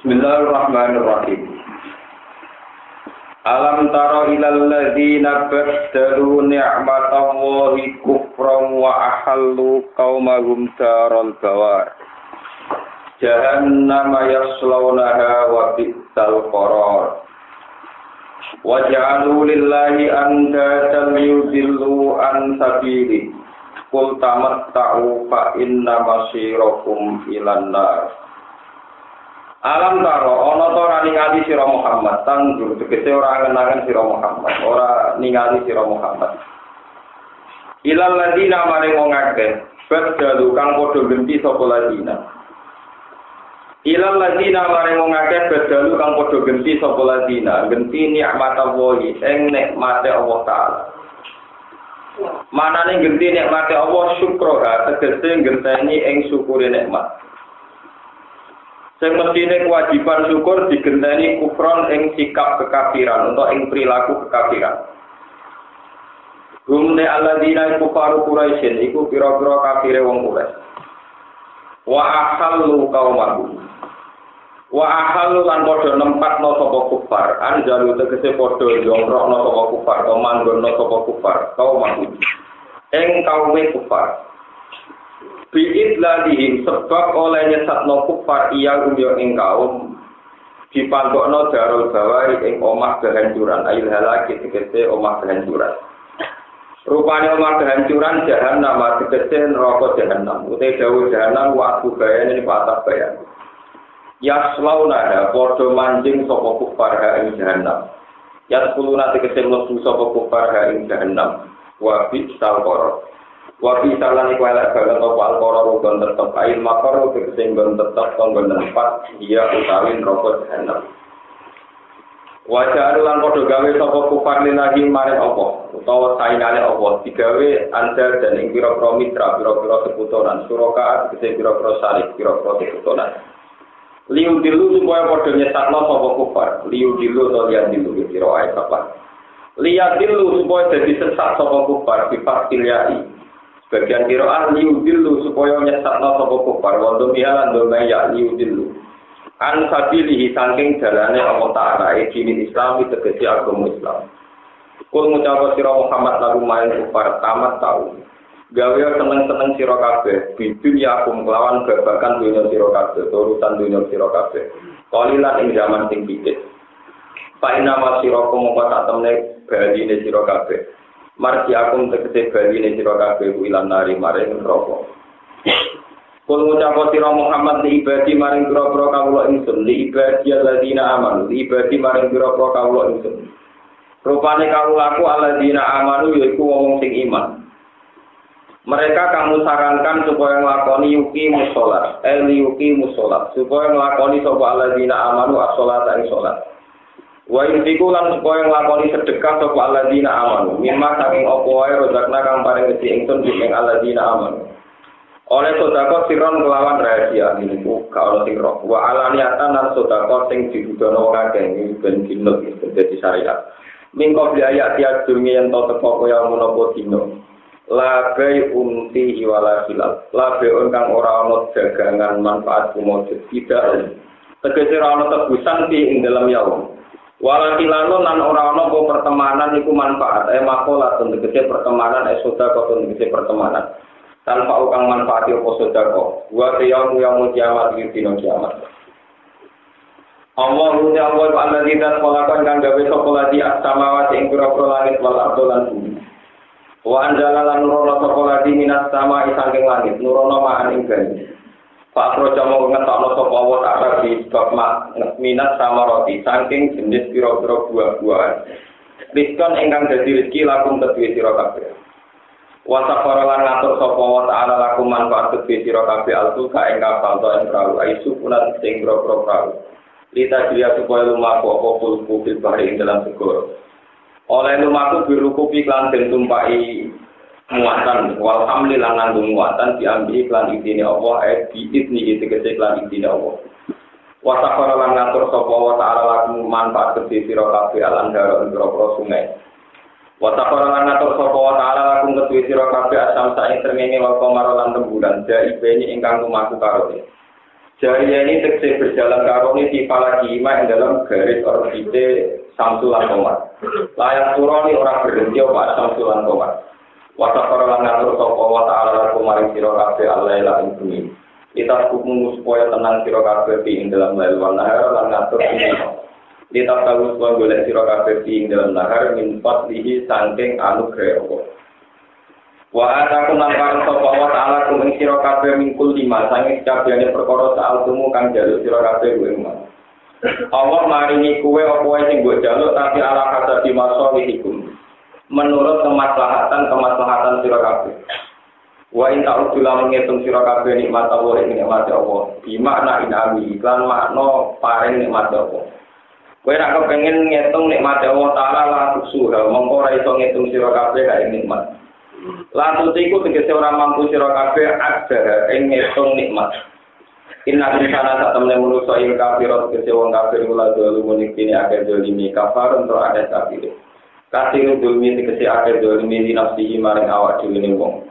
Bismillahirrahmanirrahim. Alam tara ilal ladzina baddalu ni'matallahi kufran wa ahallu qaumahum daral bawar. Jahannama yaslawnaha wa bi'sal qarar. Wa ja'alu lillahi andatan yudillu an sabili. Qul tamatta'u fa inna masirakum ilan nar. Alam taro, ana to ora ningali sira Muhammad, tanggul tegese ora ngenangen sira Muhammad, ora ningali sira Muhammad. Ilal ladina maring wong akeh, badhalu kang padha genti sapa ladina. Ilal ladina maring wong akeh badhalu kang padha genti sapa ladina, genti nikmatallahi ing nikmate Allah taala. Manane genti nikmate Allah syukroha, tegese ngenteni ing syukure nikmat. Sing mestine kewajiban syukur digenteni kufron ing sikap kekafiran atau ing perilaku kekafiran. Gumne alladzina kufaru Quraisyin iku pira-pira kafire wong Quraisy. Wa ahallu qaumahum. Wa ahallu lan padha nempatno sapa kufar, anjalu tegese padha jongkrokno sapa kufar, manggonno sapa kufar, qaumahum. Ing kaume kufar. Bi'id ladihim sebab oleh nyesatno kufar iya umyo ing kaum dipantokno darul bawari ing omah kehancuran ayil halaki tegese omah kehancuran. Rupane omah kehancuran jahannam tegese neraka jahannam utai dawuh jahannam waktu bayane patah bayan. Yaslauna padha manjing sapa kufar ha ing jahannam. Yaskuluna tegese mlebu sapa kufar ha ing jahannam wa bi'sal qarar. Wabi salan iku elek banget apa al-qara rukun tetep ail makar tegese nggon tetep tonggon tempat dia utawi neraka jahanam. Wajah lan padha gawe sapa kufar lillahi maring apa utawa saingane apa digawe andal dan ing pira-pira mitra pira-pira sekutonan suraka tegese pira-pira salib pira-pira sekutonan. Liu dilu supaya padha nyesatno sapa kufar liu dilu to liyan dilu kira ae apa. Liya dilu supaya dadi sesat sapa kufar bifatil yai. Bagian kiroah liudillu supaya nyesatno sapa kufar wa dumihalan domaya liudillu an sabilihi saking dalane Allah taala dini Islam tegese agama Islam. Kul ngucap sira Muhammad lalu main kufar tamat tau gawe seneng-seneng sira kabeh bidun yakum kelawan babakan dunya sira kabeh urusan dunya sira kabeh qalilan ing zaman sing dikit fa inna masirakum wa tatamne baline sira kabeh. Marji akum tegese baline sira kabeh ilan nari maring neraka. Kul ngucap sira Muhammad li ibadi maring pira-pira kawula ingsun li ibadi alladzina amanu li ibadi maring pira-pira kawula ingsun. Rupane kawulaku alladzina amanu yaiku wong sing iman. Mereka kamu sarankan supaya nglakoni yuki musolat, yuki musolat, supaya nglakoni sapa alladzina amanu as-sholata ing salat. Wa yutiku lan supaya nglakoni sedekah sapa alladzina amanu mimma saking apa wae rozakna kang paring rezeki ingsun ing alladzina amanu oleh sedekah siron kelawan rahasia niku ka ana sing roh wa alaniatan lan sedekah sing dibudono wong akeh iki ben dinut dadi syariat mingko biaya tiap durunge yen to teko kaya menapa dino la bai unti wala hilal la bai kang ora ana dagangan manfaat kumujud tidak tegese ora ana tebusan ing dalam yaum. Walakilano nan ora ana apa pertemanan iku manfaat makola tegese pertemanan sedekah tegese pertemanan tanpa ukang manfaat apa sedekah wa qiyam kiamat dina kiamat Allahu ta'ala alladzi khalaqan kang gawe sapa lati as-samawati ing pira-pira langit wal ardh lan bumi wa anzala lan nurono sapa lati minas samai saking langit nurono ma'an ing banyu Pak Pro Jamo ngetokno sapa wa ta'ala di bab minat sama roti saking jenis pira-pira buah-buahan. Rizkon ingkang dadi rezeki lakum kedue sira kabeh. Wa safara lan ngatur sapa wa ta'ala lakum manfaat kedue sira kabeh altuka ing kapal to ing prau aisu punan sing pira-pira prau. Lita dia supaya lumaku apa pulku bil bahri ing dalam segoro. Oleh lumaku birukupi lan den tumpai muatan wal hamli lan nanggung muatan diambil iklan idine Allah biidni tegese iklan idine Allah wa safara lan ngatur sapa wa ta'ala lakum manfaat kedhe sira kabeh alan daro pira-pira sungai wa safara lan ngatur sapa wa ta'ala lakum kedhe sira kabeh asam sak ing srengenge wal qamar lan rembulan daibene ingkang lumaku karo Jariya ini tegese berjalan karoni di palagima yang dalam garis orbite Samsulan Komar. Layak turoni orang berhenti apa Samsulan Komar. Wasa para ngatur sapa wa ta'ala kumaring sira kabeh alaila ing bumi. Kita hukum supaya tenang sira kabeh ing dalam lail wan nahar lan ngatur ini. Kita tahu supaya golek sira kabeh ing dalam nahar min fadlihi saking anugerah Allah. Wa ataku nangkar sapa wa ta'ala kuming sira kabeh mingkul 5 sange kabehane perkara saal temu kang jaluk sira kabeh kuwi mah. Allah maringi kuwe apa wae sing mbok jaluk tapi ala kata di masawihikum. Menurut kemaslahatan sira kabeh. Wa in ta'udula ngitung sira kabeh nikmat Allah ing nikmat Allah. Di makna inami lan makna paring nikmat Allah. Kowe nek kepengin ngitung nikmat Allah taala lan suha mongko ora iso ngitung sira kabeh kae nikmat. Lantu tiku tegese ora mampu sira kabeh ada ing ngitung nikmat. Inna insana satamne manusa ing kafirot tegese wong kafir kula zalumun iki akeh zalimi kafar untuk ada kafir. Kasih zulmi tegese akeh zalimi di nafsihi maring awak dhewe wong.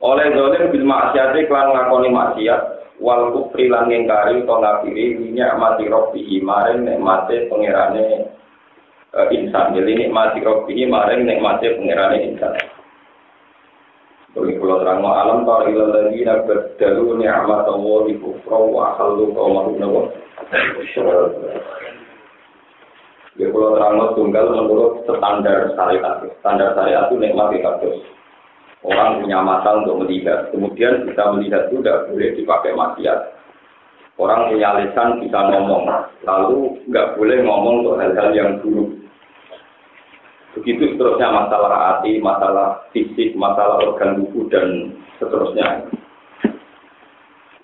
Oleh zalim bil maksiat lan ngakoni maksiat wal kufri lan ngingkari utawa ngafiri nikmati rabbihi maring nikmate pangerane insan. Jadi nikmati rabbihi maring nikmate pangerane insan. Bagi pulau terang alam para ilal lagi nak berdalu ni'mat Allah di kufra wa halu kaumahum nawa. Bagi pulau terang tunggal menurut standar syariat itu nikmat kados. Orang punya mata untuk melihat, kemudian bisa melihat itu tidak boleh dipakai maksiat. Orang punya lisan bisa ngomong, lalu nggak boleh ngomong untuk hal-hal yang buruk. Begitu seterusnya masalah hati, masalah fisik, masalah organ tubuh dan seterusnya.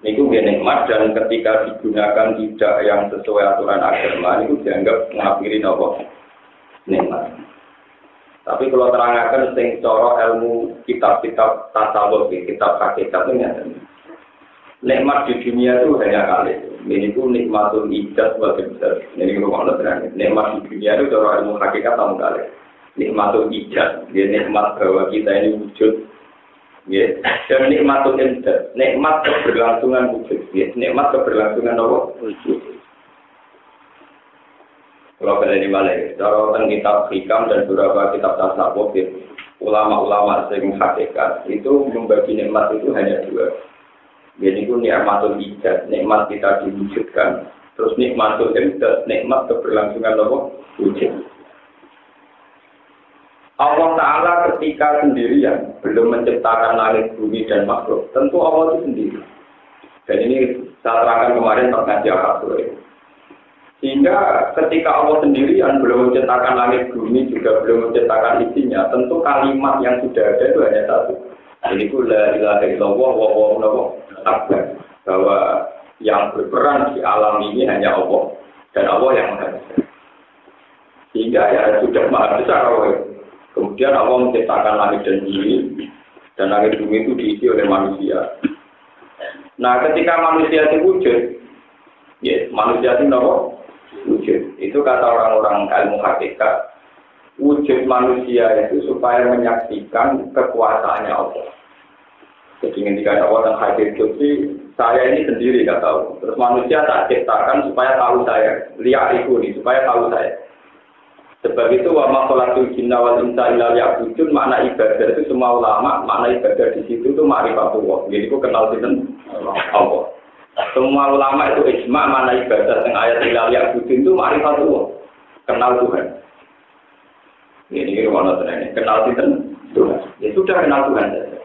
Itu nikmat dan ketika digunakan tidak yang sesuai aturan agama itu dianggap mengakhiri apa? Nikmat. Tapi kalau terangkan sing cara ilmu kitab-kitab tasawuf, kitab hakikat itu nikmat di dunia itu hanya kali. Ini itu nikmatul ijaz sebagai besar. Ini rumah terang. Nikmat di dunia itu cara ilmu hakikat sama kali. Nikmatul ijaz, dia nikmat bahwa kita ini wujud, ya. Dan nikmatul imdad, nikmat keberlangsungan wujud, ya. Nikmat keberlangsungan apa? Wujud. Kalau kalian dimana, cara tentang kitab hikam dan beberapa kitab tasawuf, ya. Ulama-ulama sing hakikat itu membagi nikmat itu hanya dua. Jadi itu nikmatul ijaz, nikmat kita diwujudkan, terus nikmatul imdad, nikmat keberlangsungan apa? Wujud. Allah Ta'ala ketika sendirian belum menciptakan langit, bumi, dan makhluk. Tentu Allah itu sendiri. Dan ini saya terangkan kemarin terkait akad sore. Sehingga ketika Allah sendirian belum menciptakan langit, bumi, juga belum menciptakan isinya. Tentu kalimat yang sudah ada itu hanya satu. Ini itu la ilaha illallah wa huwa akbar. Bahwa yang berperan di alam ini hanya Allah. Dan Allah yang maha besar. Sehingga ya sudah maha besar Allah. Kemudian Allah menciptakan langit dan bumi, dan langit bumi itu diisi oleh manusia. Nah, ketika manusia itu wujud, ya, manusia itu apa? Wujud. Itu kata orang-orang ilmu hakikat, wujud manusia itu supaya menyaksikan kekuasaannya Allah. Jadi ketika Allah yang hadir itu, saya ini sendiri nggak tahu. Terus manusia tak ciptakan supaya tahu saya, lihat itu nih, supaya tahu saya. Sebab itu wa ma khalaqul jinna wal insa illa liya'budun, makna ibadah itu semua ulama makna ibadah di situ itu ma'rifatullah. Jadi ku kenal sinten Allah. Semua ulama itu ijma makna ibadah yang ayat illa liya'budun itu ma'rifatullah. Kenal Tuhan. Ini mana tenane kenal sinten Tuhan. Ya sudah kenal Tuhan saja.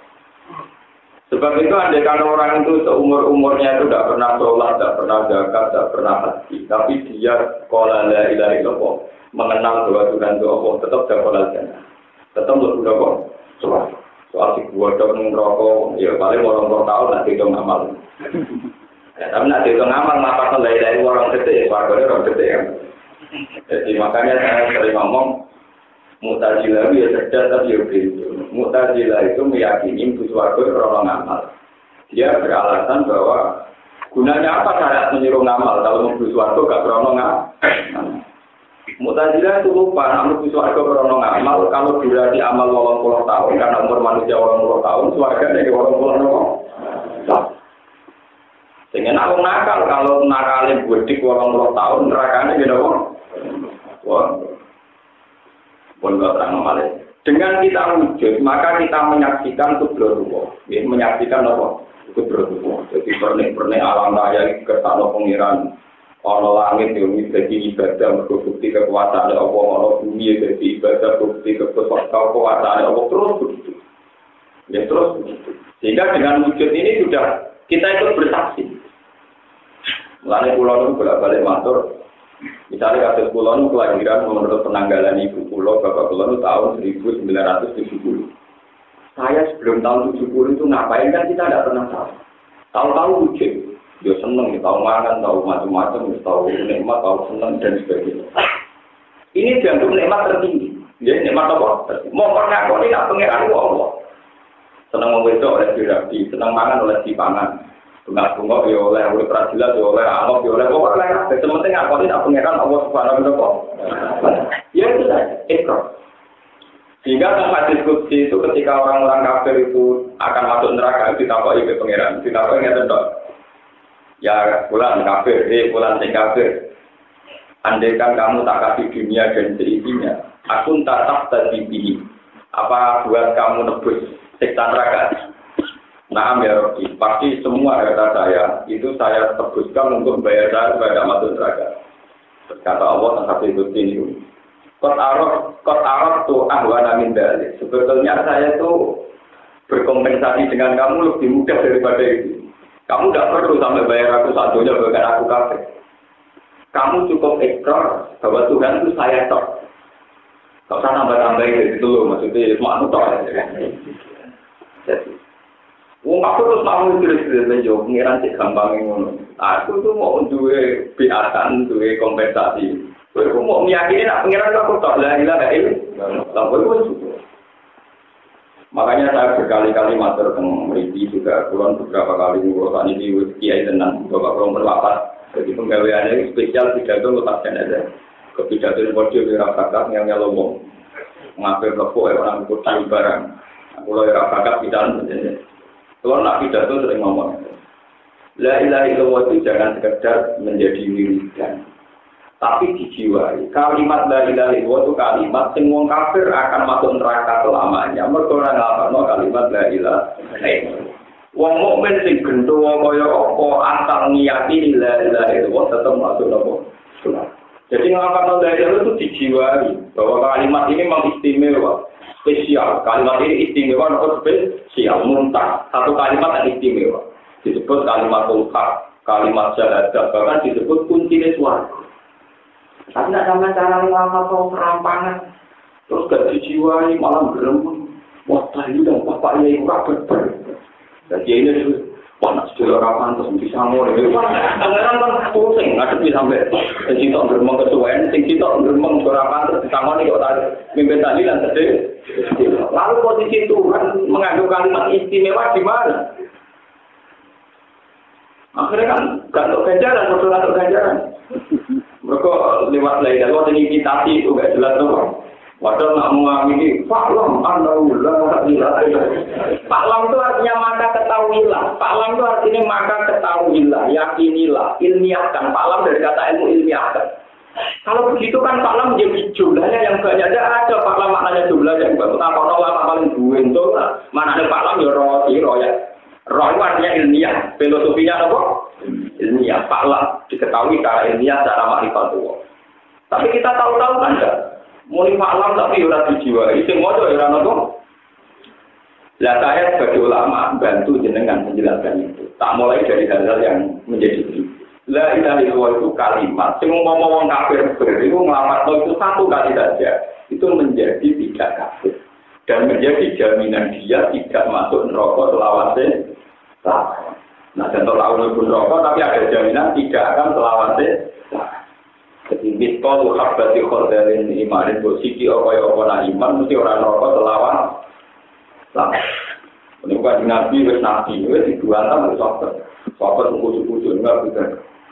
Sebab itu andai kalau orang itu seumur-umurnya itu tidak pernah sholat, tidak pernah zakat, tidak pernah haji, tapi dia qala la ilaha illallah, mengenal bahwa Tuhan itu Allah, tetap dapat al-jannah. Tetap lebih dapat soal si bodok ngerokok, ya paling orang tahun nanti itu ngamal. Ya, tapi nanti itu ngamal, ngapa dari orang gede, warganya orang gede ya. Jadi makanya saya sering ngomong, Mu'tazilah itu ya cerdas tapi ya begitu. Mu'tazilah itu meyakini warga orang ngamal. Dia beralasan bahwa gunanya apa syarat menyuruh ngamal kalau mau warga gak berono ngamal. Mu'tazilah itu lupa, namun warga berono ngamal kalau durasi amal 80 tahun karena umur manusia 80 tahun, warga dari 80 tahun. Dengan aku nakal, kalau nakalin budik 80 tahun, nerakanya gitu kok. Wah, pun gak terang malah. Dengan kita wujud, maka kita menyaksikan kudratullah. Ya, menyaksikan apa? Kudratullah. Jadi pernik-pernik alam raya kersane pengiran. Ana langit yang jadi ibadah, bukti kekuasaan Allah. Ana bumi jadi ibadah, bukti kekuasaan Allah. Terus begitu. Ya terus begitu. Sehingga dengan wujud ini sudah kita ikut bersaksi. Mulane kula niku bolak-balik matur. Misalnya kasus kula niku kelahiran menurut penanggalan ibu kula bapak kula niku tahun 1970. Saya sebelum tahun 70 itu ngapain kan kita tidak pernah tahu. Tahu-tahu wujud. Dia seneng, tahu makan, tahu macam-macam, tahu nikmat, tahu senang dan sebagainya. Ini dianggap nikmat tertinggi. Ya nikmat apa? Mau pernah kau ini tak pengiran Allah. Senang mengwedok oleh dirabi, senang mangan oleh dipangan. Bunga-bunga ya oleh peradilan, ya oleh amok, ya oleh pokoknya. Sementing aku ini tak pengiran Allah Subhanahu wa taala. Ya itu saja, ikrar. Sehingga dalam hadis qudsi itu ketika orang-orang kafir itu akan masuk neraka ditakoi ke pengiran, ditakoi ngeten tok. Ya bulan kafir, bulan sing kafir. Andaikan kamu tak kasih dunia dan seisinya, aku tak terbibi. Apa buat kamu nebus siksa neraka? Nah, ya Rabbi, pasti semua harta saya itu saya tebuskan untuk bayar saya supaya tidak masuk neraka. Kata Allah tentang hadis qudsi ini. Kot arok tuh ahwana min dalik. Sebetulnya saya itu berkompensasi dengan kamu lebih mudah daripada itu. Kamu tidak perlu sampai bayar aku satunya bahkan aku kafir. Kamu cukup ikrar bahwa Tuhan itu saya tok. Kau usah tambah-tambahin itu loh, maksudnya makna tok. Jadi, aku terus mau terus jauh pengiran sih gampang ngono. Aku tuh mau duwe biatan, duwe kompensasi. Aku mau meyakini nak pengiran aku tok la ilaha illallah. Makanya saya berkali-kali matur teng mriki juga kulon beberapa kali ngurusan ini kiai tenan bapak kulon berwapat. Jadi penggaweannya spesial pidato lepas jenazah. Kepidato di podium di rakyat yang ngomong ngambil lepuk orang ikut cari barang. Aku lo rakyat pidato saja. Kalau nak pidato sering ngomong. La ilaha illallah itu jangan sekedar menjadi wiridan. Tapi dijiwai. Kalimat la ilaha illallah itu kalimat sing wong kafir akan masuk neraka selamanya. Mergo ora nglafalno kalimat la ilaha illallah. Wong mukmin sing gendho kaya apa asal ngiyakini la ilaha illallah tetep masuk neraka. Jadi nglafalno la ilaha itu dijiwai bahwa kalimat ini memang istimewa, spesial. Kalimat ini istimewa atau spesial, muntah. Satu kalimat yang istimewa. Disebut kalimat ulqa, kalimat syahadat, bahkan disebut kunci swarga. Tapi tidak sama cara lama atau perampangan. Terus gak dijiwai malam gerem. Wah tadi dan bapak ya itu kabar. Jadi ini itu wah nak sudah orang pantas bisa ngomong. Pangeran kan pusing ngadepi sampai sing tok geremeng kesuwen, sing tok geremeng ora pantas disangoni kok tadi mimpin tadi lan tadi. Lalu posisi Tuhan mengandung kalimat istimewa di mana? Akhirnya kan gak untuk ganjaran, betul untuk ganjaran. Mereka lewat lain, lewat imitasi itu gak jelas tuh. Padahal nak mengamini, Fa'lam annaullah ilaha illallah. Fa'lam itu artinya maka ketahuilah. Fa'lam itu artinya maka ketahuilah, yakinilah, ilmiahkan. Fa'lam dari kata ilmu ilmiahkan. Kalau begitu kan Fa'lam menjadi jumlahnya yang banyak. Ada Fa'lam maknanya jumlah yang banyak. Apa ulama paling dua itu maknanya Fa'lam ya roya. Roh itu artinya ilmiah. Filosofinya apa? Ilmiah. Fa'lam diketahui secara ilmiah, secara ma'rifatullah. Tapi kita tahu-tahu kan enggak? Mulai Fa'lam tapi ora dijiwai. Sing moco ora nopo. Lah saya sebagai ulama bantu jenengan menjelaskan itu. Tak mulai dari hal-hal yang menjadi begitu. La ilaha illallah itu kalimat. Sing ngomong wong kafir itu nglamatno itu satu kali saja. Itu menjadi tidak kafir. Dan menjadi jaminan dia tidak masuk neraka selawase. Nah, contoh lawan pun rokok, tapi ada jaminan tidak akan selawase. Jadi mitkol habati khordalin imanin bosiki okoy-okoy iman mesti orang rokok selawan. Ini bukan nabi, wes nabi, wes dibuatan wes sahabat suku-suku enggak bisa.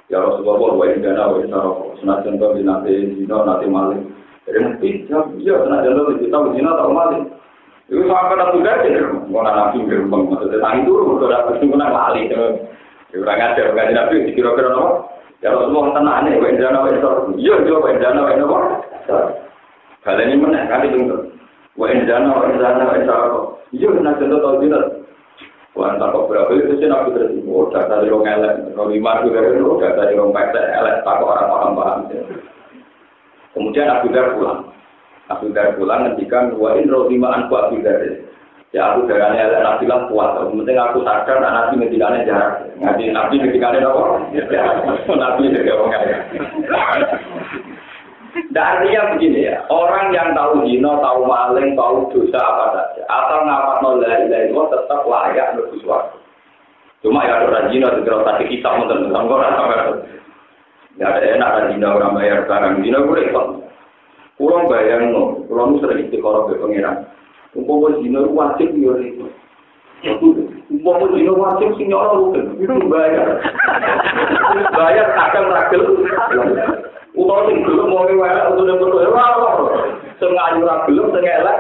Ya Rasulullah wa indana wa isaroko. Senajan to binate dino nate malih. Jadi mesti ya senajan to kita dino tau malih. Itu sahabat Abu Bakar, mau nabi gerbang maksudnya tadi dulu udah bersyukur lali. Orang ada orang Nabi dikira-kira apa? Ya Rasulullah tenane wae jana wae sor. Iya yo wae jana wae apa? Kalian ini mana kali tunggu. Wae jana wae sor. Iya nak contoh tahu tidak. Wah tak kok berapa itu sih Nabi terus data dari orang elek, kalau lima juga itu data dari orang baik elek tak orang paham. Kemudian Abu Dar pulang ngendikan wa in rohimaan ku Abu Dar. Ya aku darane elek Nabi lah kuat. Penting aku sadar Nabi ngendikane jarak. Nabi ngendikane apa? Nabi ngendikane orang elek. Artinya begini ya, orang yang tahu zina, tahu maling, tahu dosa apa saja, atau ngapal la ilaha illallah tetap layak mlebu swarga. Cuma ya ada zina segera tadi kita menentang orang. Ya ada enak ada zina orang bayar barang zina gue repot. Kurang bayang no, kurang sering istiqoroh be pangeran. Umpama zina wajib yo repot. Umpama zina wajib sing nyoro itu bayar. Bayar akan ragel. Utawa sing gelem mau wae utawa betul ora. Sing ayu ora gelem sing elek.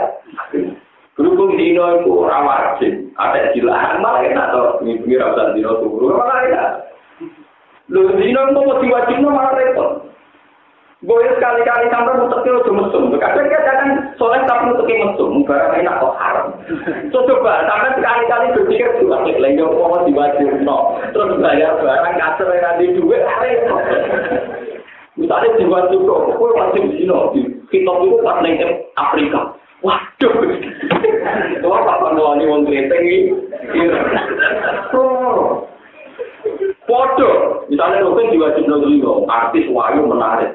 Berhubung dino iku ora wajib, ada jilaan malah enak to, wingi ra usah dino turu malah enak. Lho dino mau diwajibno malah repot. Boleh sekali-kali sampai muteknya udah mesum. Kadang-kadang soleh tapi muteknya mesum. Barang enak kok haram. Coba sampai sekali-kali berpikir juga lagi mau diwajibno. Terus bayar barang kasar yang ada duit repot. Misalnya jiwa juga, aku wajib zina di kita itu pas neng Afrika. Waduh, itu apa ngelani wong kreteng ini? Podo, misalnya mungkin jiwa zina artis wayu menarik.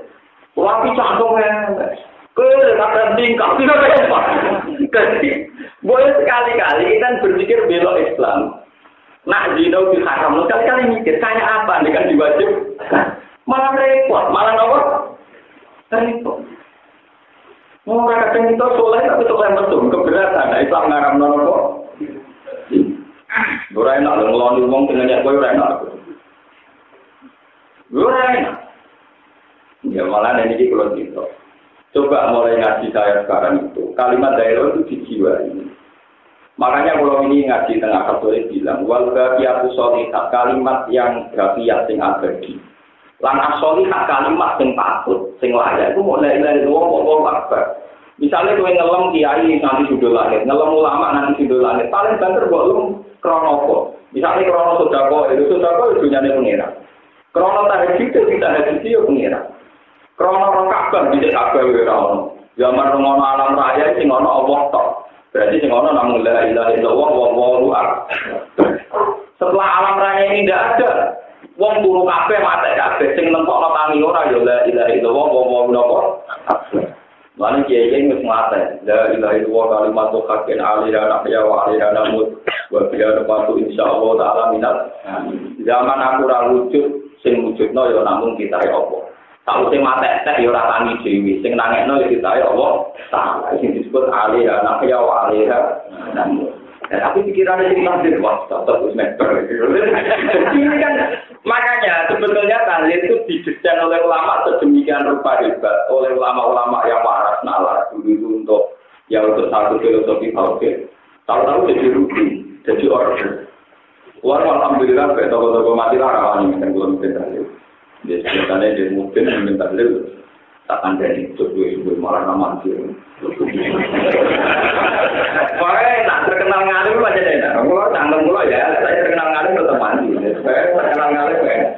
Tapi cangkongnya, kata tingkah tidak apa. Jadi boleh sekali-kali kan berpikir belok Islam. Nak zina diharam, sekali-kali mikir kayak apa dengan diwajib. Malah repot, malah apa? Repot. Mau kadang kita soleh tapi soleh betul, keberatan. Islam ngaram nopo. Ora enak ngeloni wong dengan nyak kowe ora enak. Ora enak. Ya malah ini kalau gitu. Coba mulai ngaji saya sekarang itu, kalimat daerah itu dijiwai. Makanya kalau ini ngaji tengah Katolik bilang, wal baqiyatu sholihah, kalimat yang baqiyah sing abadi. Lan asoli hak kalimat sing patut, sing layak itu mulai dari wong akbar. Misalnya kowe ngelem kiai nanti sudah langit, ngelem ulama nanti sudah langit, paling banter kok lu krono apa? Misalnya krono sedekah itu dunyane pengira. Krono tahajud itu tahajud yo pengira. Krono rakaat bisa kabeh ora ono. Zaman ngono alam raya sing ono Allah tok. Berarti sing ono namung la ilaha illallah wallahu akbar. Setelah alam raya ini tidak ada. Wong turu kabeh mate kabeh sing nentokno tangi ora ya la ilaha illallah wa napa. Lan kiye wis mate. La ilaha illallah kalimat haqqin alira ya wa alira namut wa biya patu insyaallah taala minat. Zaman aku ora wujud sing wujudno ya namung kita ya apa. Tahu sing mate tek ya ora tangi dhewe. Sing nangekno ya kita ya Allah taala. Sing disebut alira ya wa alira namut. Tapi pikirannya jadi takdir, wah, tetap meter. Ini kan, makanya sebetulnya tahlil itu didesain oleh ulama sedemikian rupa hebat, oleh ulama-ulama yang waras nalar dulu itu untuk satu filosofi tauhid. Tahu-tahu jadi rugi, jadi order. Alhamdulillah, toko-toko mati lah rawan yang belum minta tahlil. Biasanya dia mungkin minta tahlil. Tak ada di tujuh malah nama sih. Makanya nak terkenal ngalim aja deh. Kalau tanggung mulu ya, saya terkenal ngalim tetap mandi. Saya terkenal ngalim ya.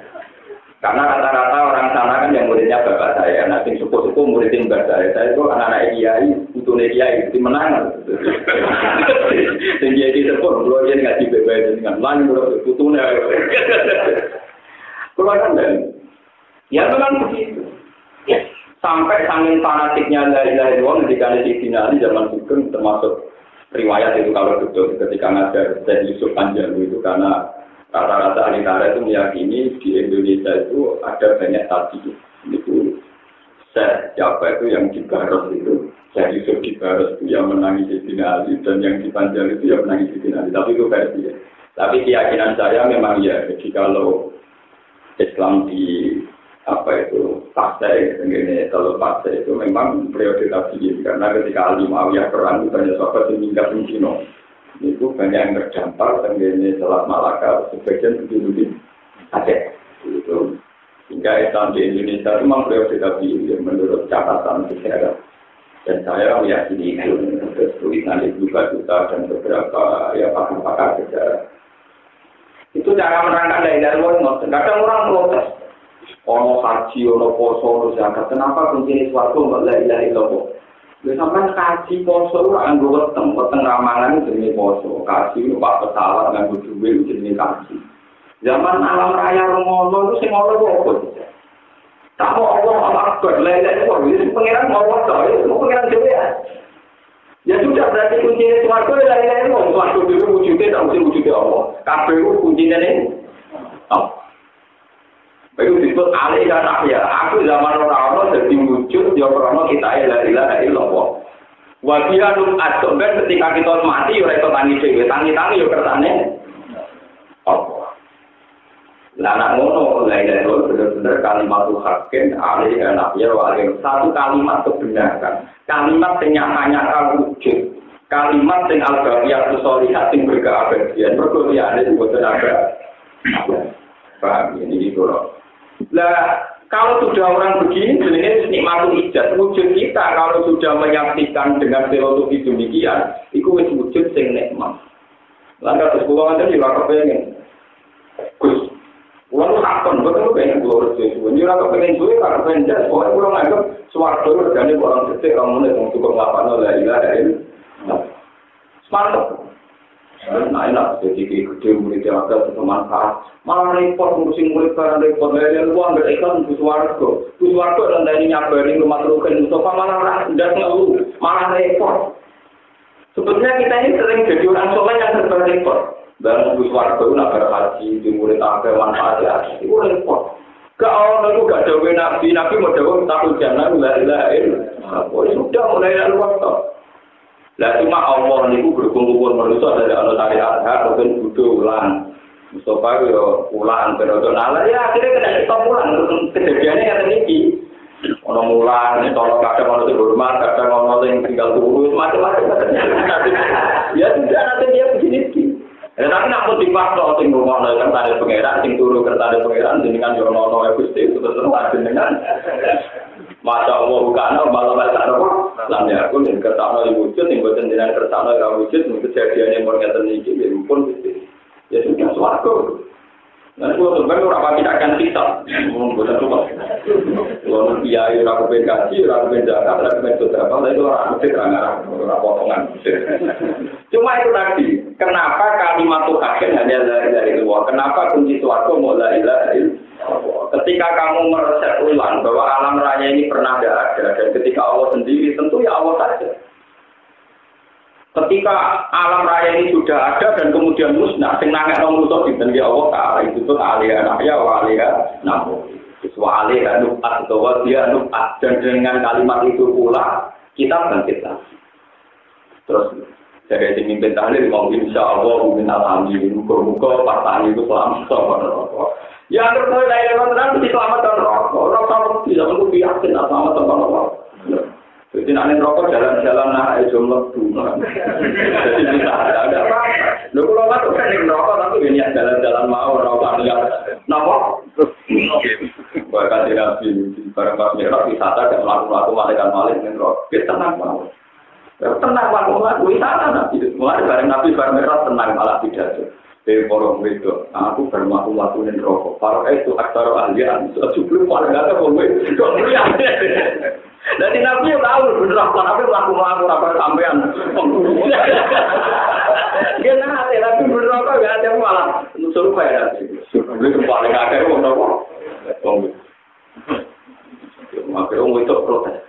Karena rata-rata orang sana kan yang muridnya bapak saya, nanti suku-suku muridin bapak saya. Saya itu anak-anak kiai, putune kiai itu menang. Tinggi kiai sepuluh, kalau dia ngaji bebas dengan lain putune. Keluarkan dan ya memang begitu. Sampai saking fanatiknya la ilaha illallah ketika di finali zaman Sugeng termasuk riwayat itu kalau betul ketika ngajar Syekh Yusuf Panjalu itu karena rata-rata ahli tarikh itu meyakini di Indonesia itu ada banyak tadi itu Syekh Jawa itu yang di Baros itu Syekh Yusuf di Baros itu yang menangis di finali dan yang di Panjalu itu yang menangis di finali tapi itu versi ya. Tapi keyakinan saya memang ya jadi kalau Islam di partai, begini kalau partai itu memang prioritas tinggi karena ketika Ali Muawiyah perang itu banyak sahabat yang meninggal di Cina itu banyak yang terdampar begini Selat Malaka sebagian berdiri Aceh. Itu hingga Islam di Indonesia memang beliau tidak menurut catatan sejarah. Dan saya meyakini itu tulisan Ibnu Battuta dan beberapa pakar sejarah. Itu cara menerangkan la ilaha illallah. Kadang orang protes. Ono haji, ono poso, ono zakat. Kenapa kunci swarga enggak la ilaha illallah? Lha sampean kaji poso ora nganggo weteng ramalan jenenge poso. Kaji numpak pesawat nganggo dhuwit jenenge kaji. Zaman alam raya ngono itu sing ngono kok. Tak mau Allah akbar, lain-lain kok, ini pengiran mau waktu, itu pengiran juga ya. Ya sudah, berarti kuncinya suarga, lain-lain kok, suarga dulu wujudnya, tak mesti wujudnya Allah. KPU kuncinya ini, Baik disebut alih dan ahya, aku zaman orang-orang jadi wujud, ya orang kita ilaha illallah. Wabihanum adzoben ketika kita mati, ya itu tangi-tangi, ya kertanya. Allah. Nah, anak ngono, lain-lain benar-benar kalimat hakim, alih dan nafiyah, walih. Satu kalimat kebenaran, kalimat yang nyata wujud, kalimat yang al-baqiyah sholihat yang berkeabadian, berkuliah itu bukan ada. Paham ini itu loh. Nah, kalau sudah orang begini, sebenarnya nikmatul ijaz, wujud kita kalau sudah menyaksikan dengan filosofi demikian, itu wujud yang nikmat. Langkah sekolah aja juga kepengen. Gus. Uang takon, betul pengen keluar dari suami. Orang pengen suami, karena pengen jas. Pokoknya orang anggap suatu organik orang detik, orang mulai cukup ngapain lah ilaha. Semangat. Nah enak, jadi gede murid yang agak bermanfaat. Malah repot ngurusin murid karena repot. Lain uang berikan Buswargo. Buswargo dan dari nyabarin rumah terukan Mustafa malah tidak ngeluh, malah repot. Sebetulnya kita ini sering jadi orang soleh yang serba repot. Dan Buswargo nak berhaji di murid agak manfaatnya, itu repot. Ke awal itu gak ada nabi mau jawab takut jangan lain. Sudah mulai lalu waktu. Lah cuma Allah niku berkumpul manusia dari Allah dari Arha, mungkin butuh ulang. Mustafa yo ulang berodonalah ya akhirnya kena stop ulang. Kejadiannya kata niki. Ono mulan, tolong kadang ono sing hormat, kadang ono sing tinggal turu, macam-macam. Ya sudah nanti dia begini. Tapi nak pun dipaksa sing ngono kertane pangeran, sing turu kertane pangeran jenengan yo ono Gusti terus jenengan. Masya Allah bukan malah apa? Lamnya aku ning kertane wujud ning boten jenengan kertane ora wujud kejadian yang ngeten iki ya pun ya sudah swarga. Nah, itu sebenarnya orang tidak akan kita, bukan cuma. Kalau kiai orang kepen kaji, orang kepen zakat, orang kepen sodako, itu orang mesti orang potongan. Cuma itu tadi, kenapa kalimat hakim hanya dari luar? Kenapa kunci suatu mau la ilaha illallah? Ketika kamu meresep ulang bahwa alam raya ini pernah ada, dan ketika Allah sendiri, tentu ya Allah saja. Ketika alam raya ini sudah ada dan kemudian musnah, sing nangek nang musuh dinten ya Allah taala itu tuh alih anaknya wa alih namu. Wa alih nuat atau dia nuat dan dengan kalimat itu pula kita bangkit lagi. Terus dari sing mimpin tahlil mau insyaallah minal amin muga-muga partai itu selamat. Ya terus dari teman-teman mesti selamat dan rokok. Rokok bisa menunggu yakin selamat dan rokok. Jadi nanti rokok jalan-jalan naik jumlah bunga. Jadi bisa ada apa? Lu kalau nggak tuh kan rokok tapi ini jalan-jalan mau rokok lihat. Napa? Bahkan tidak di barang pas merah wisata dan melakukan malaikat dengan rokok. Kita tenang mau. Tenang melakukan wisata nanti. Mulai bareng nabi bareng merah tenang malah tidak. Dari orang itu, aku baru melakukan dengan rokok. Para itu aktor ahlian. Sebelum paling nggak tahu gue. Jadi nabi yang tahu bener apa tapi laku apa sampean. Dia nanti tapi bener apa enggak ada malah nusul ya. Sebelum paling akhir wong apa? Wong. Maka wong itu protes.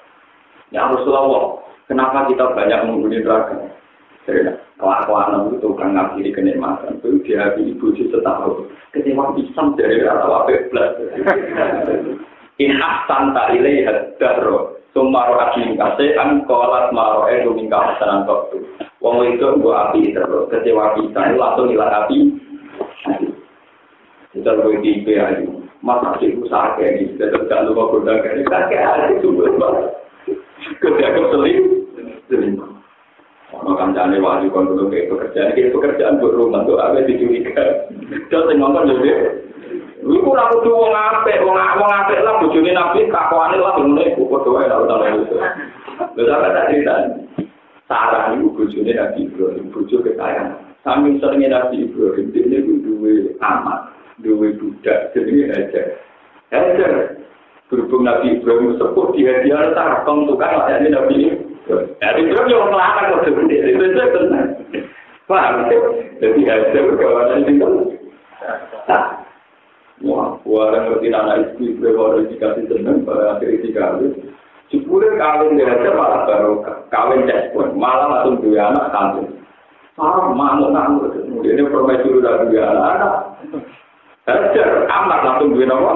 Ya Rasulullah, kenapa kita banyak menghuni neraka? Karena kelakuan itu kan ngakhiri kenikmatan. Itu dia ibu setahun. Kecewa pisang dari rata wape plus. In ahsan ta ilaiha darro. Sumaro api kasih angkolat maro itu mingkau senang waktu. Wong itu gua api terus kecewa pisang langsung hilang api. Kita berarti ayu. Masa sih usaha kayak ini sudah tergantung kepada kayak kakek itu berubah. Kerja seling. Makan jane wali kon dulu kayak pekerjaan buat rumah tuh ada dicuriga. Terus ngomong lebih. Lu Iku ora kudu wong apik lah bojone Nabi kakuane lah ngono iku padha wae ora utang itu. Lha sampe tak critani. Sarah iku bojone Nabi Ibrahim, bojo kekayaan. Saking seringe Nabi Ibrahim dene iku duwe amat, duwe budak jenenge Hajar. Hajar berhubung Nabi Ibrahim sepuh dihadiah sarkong tukang layani Nabi Ibrahim. Nabi Ibrahim yang melanggar kode gede, itu benar. Paham? Jadi Hajar kawanan itu. Wah, orang ngerti anak istri berwarna dikasih senang pada akhir dikawin. Sepuluh kawin dia aja malah baru kawin cekpon, malah langsung dua anak kawin. Manuk ini permaisuri udah dua anak. Hajar amat langsung dua nama.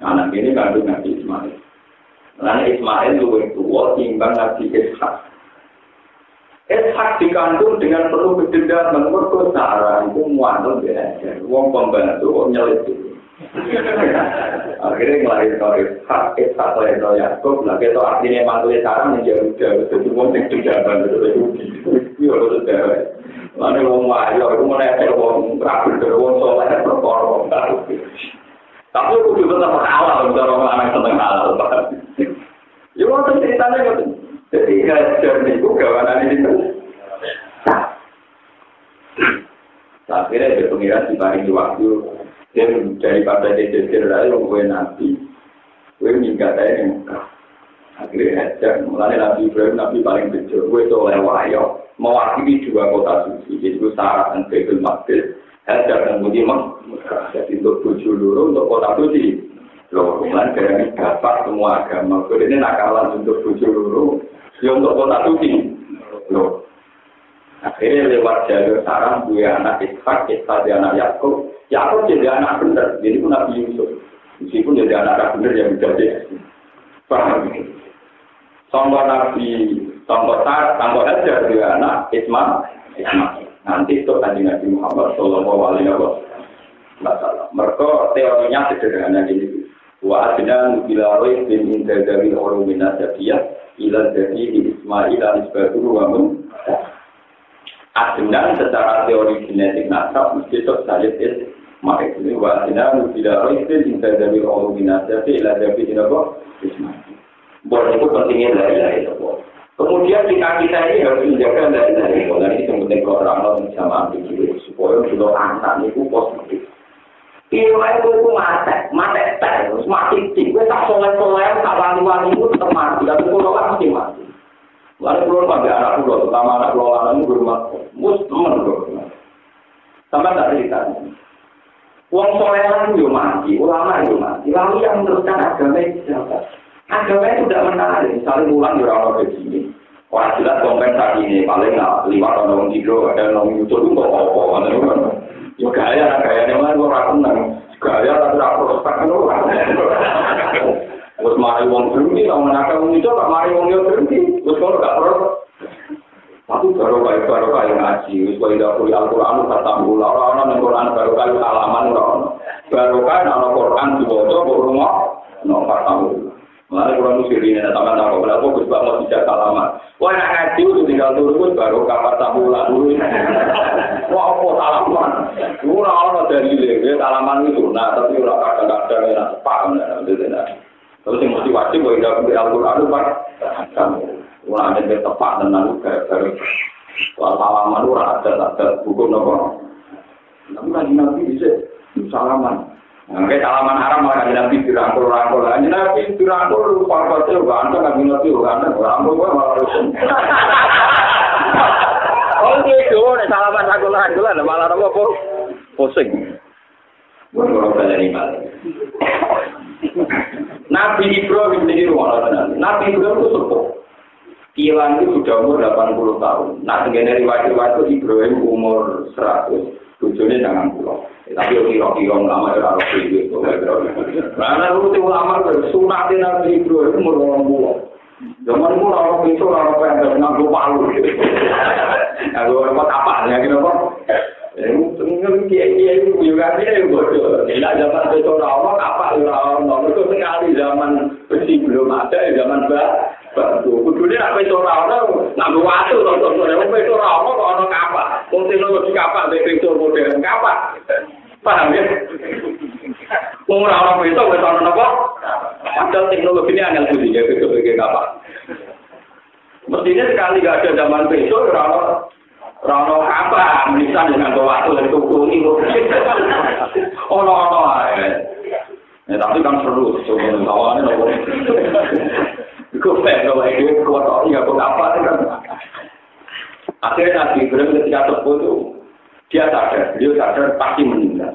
Anak ini kandung Nabi Ismail. Karena Ismail lebih tua timbang Nabi Ishak. Ishak dikandung dengan penuh kedendam menurut Sarah itu muanul belajar. Wong pembantu nyelidiki. Akhirnya melahirkan Ishak lahirkan Yakub. Lagi itu artinya mantunya Sarah menjadi jadi wong yang kejaban itu. Itu sudah. Lalu wong wayo itu menaik wong rapi wong soleh berkorong. Tapi aku juga tetap halal untuk orang anak seneng halal. Ya waktu ceritanya gitu. Jadi Hajar itu kawanan itu. Akhirnya dia pengiran diparingi waktu. Dia daripada dia jadi gue Nabi. Gue minggat aja yang akhirnya Hajar. Mulanya Nabi Ibrahim, Nabi paling kecil. Gue soleh wayo. Mewakili dua kota suci. Jadi gue Sarah dan Baitul Maqdis. Hajar dan Mudimah. Jadi untuk tujuh luru, untuk kota suci. Loh, kemudian dari dapat semua agama. Jadi ini nakalan untuk tujuh luru. Ya untuk kota suci. Loh. Akhirnya lewat jalur Sarah, dua anak Ishak, Ishak dia anak Yakub. Yakub jadi anak benar. Jadi pun Nabi Yusuf. Meskipun jadi anak benar yang menjadi. Paham ini. Sampai Nabi, sampai Hajar dia anak Ismail. Nanti itu tadi Nabi Muhammad Sallallahu Alaihi Wasallam. Mereka teorinya sederhana ini. Wa adna bila roh bin inda dari orang minasabiyah ila dari Ismail dan Isbatu wa mun. Adna secara teori genetik nasab mesti itu saja Ismail. Wa adna bila roh bin inda dari orang minasabiyah ila dari Ismail. Boleh itu pentingnya dari itu. Kemudian kita ini harus menjaga dari ini yang penting kalau orang sama ambil supaya sudah anak itu positif. Iya itu mati terus mati tinggi. Tak soleh tak wali itu tetap mati. Dan kalau kan mesti mati. Lalu kalau bagi anak pulau, terutama anak pulau itu berumah muslim berumah. Sama tak ceritanya. Uang soleh itu mati, ulama itu mati. Lalu yang meneruskan agama itu siapa? Agama itu tidak menarik, misalnya bulan di orang begini. Wah jelas kompensasi ini paling nggak 5 tahun kilo, ada yang muncul itu nggak apa-apa. Ya gaya mana orang tenang, gaya tapi tak prospek kan orang. Terus mari wong berhenti, kalau menakar wong itu tak mari wong yang berhenti. Terus kalau nggak prospek, aku baru kayak ngaji. Terus kalau tidak kuliah Al-Quran, tak tahu orang yang Quran baru kayak halaman orang. Baru kan Al-Quran dibaca berumah, nomor tahu. Mulai kalau musyirin ada taman-taman, kenapa Gus Bang mau tidak salaman? Wah nak ngaji itu tinggal turun baru kapan tamulah dulu. Wah apa salaman? Orang dari lele salaman itu, nah tapi orang kadang-kadang enak paham terus yang mesti wajib boleh dapat Al-Quran itu pak. Orang ada tepat dan lalu baru salaman orang ada hukum apa? Nabi bisa salaman. Oke, salaman haram malah Nabi dirangkul-rangkul. Nabi dirangkul lupa-lupa juga anda nggak ngerti juga anda rangkul gua malah rusun. Oh gitu, salaman rangkul-rangkul malah apa kok pusing. Gua dari mana? Nabi Ibrahim sendiri orang Nabi Ibrahim itu sepuh. Kilang itu sudah umur 80 tahun. Nah, dengan riwayat-riwayat Ibrahim umur 100. Tujuannya jangan pulau. Tapi kira-kira ulama era Rasul itu. Karena dulu ulama bersunat Nabi Ibrahim umur 80. Zaman itu orang itu orang yang nganggo palu. Nganggo apa ya kira apa? Kiai itu juga dia bodoh. Tidak zaman itu orang apa orang itu sekali zaman besi belum ada zaman batu. Kudune nek wis ora ana nganggo watu to nek wis ora ana kok ana kapak. Wong teknologi kapak dhewe modern kapak. Paham ya? Ora ana besok wis ana napa? Padahal teknologi ini angel budi ya besok-besok apa. Mestinya sekali nggak ada zaman besok, Rano apa? Misal dengan waktu dari tubuh ini, ono ya. Tapi kan seru, coba tawannya loh. Gue kalau itu kuat ya kok apa kan? Akhirnya Nabi Ibrahim ketika terputus, dia sadar pasti meninggal.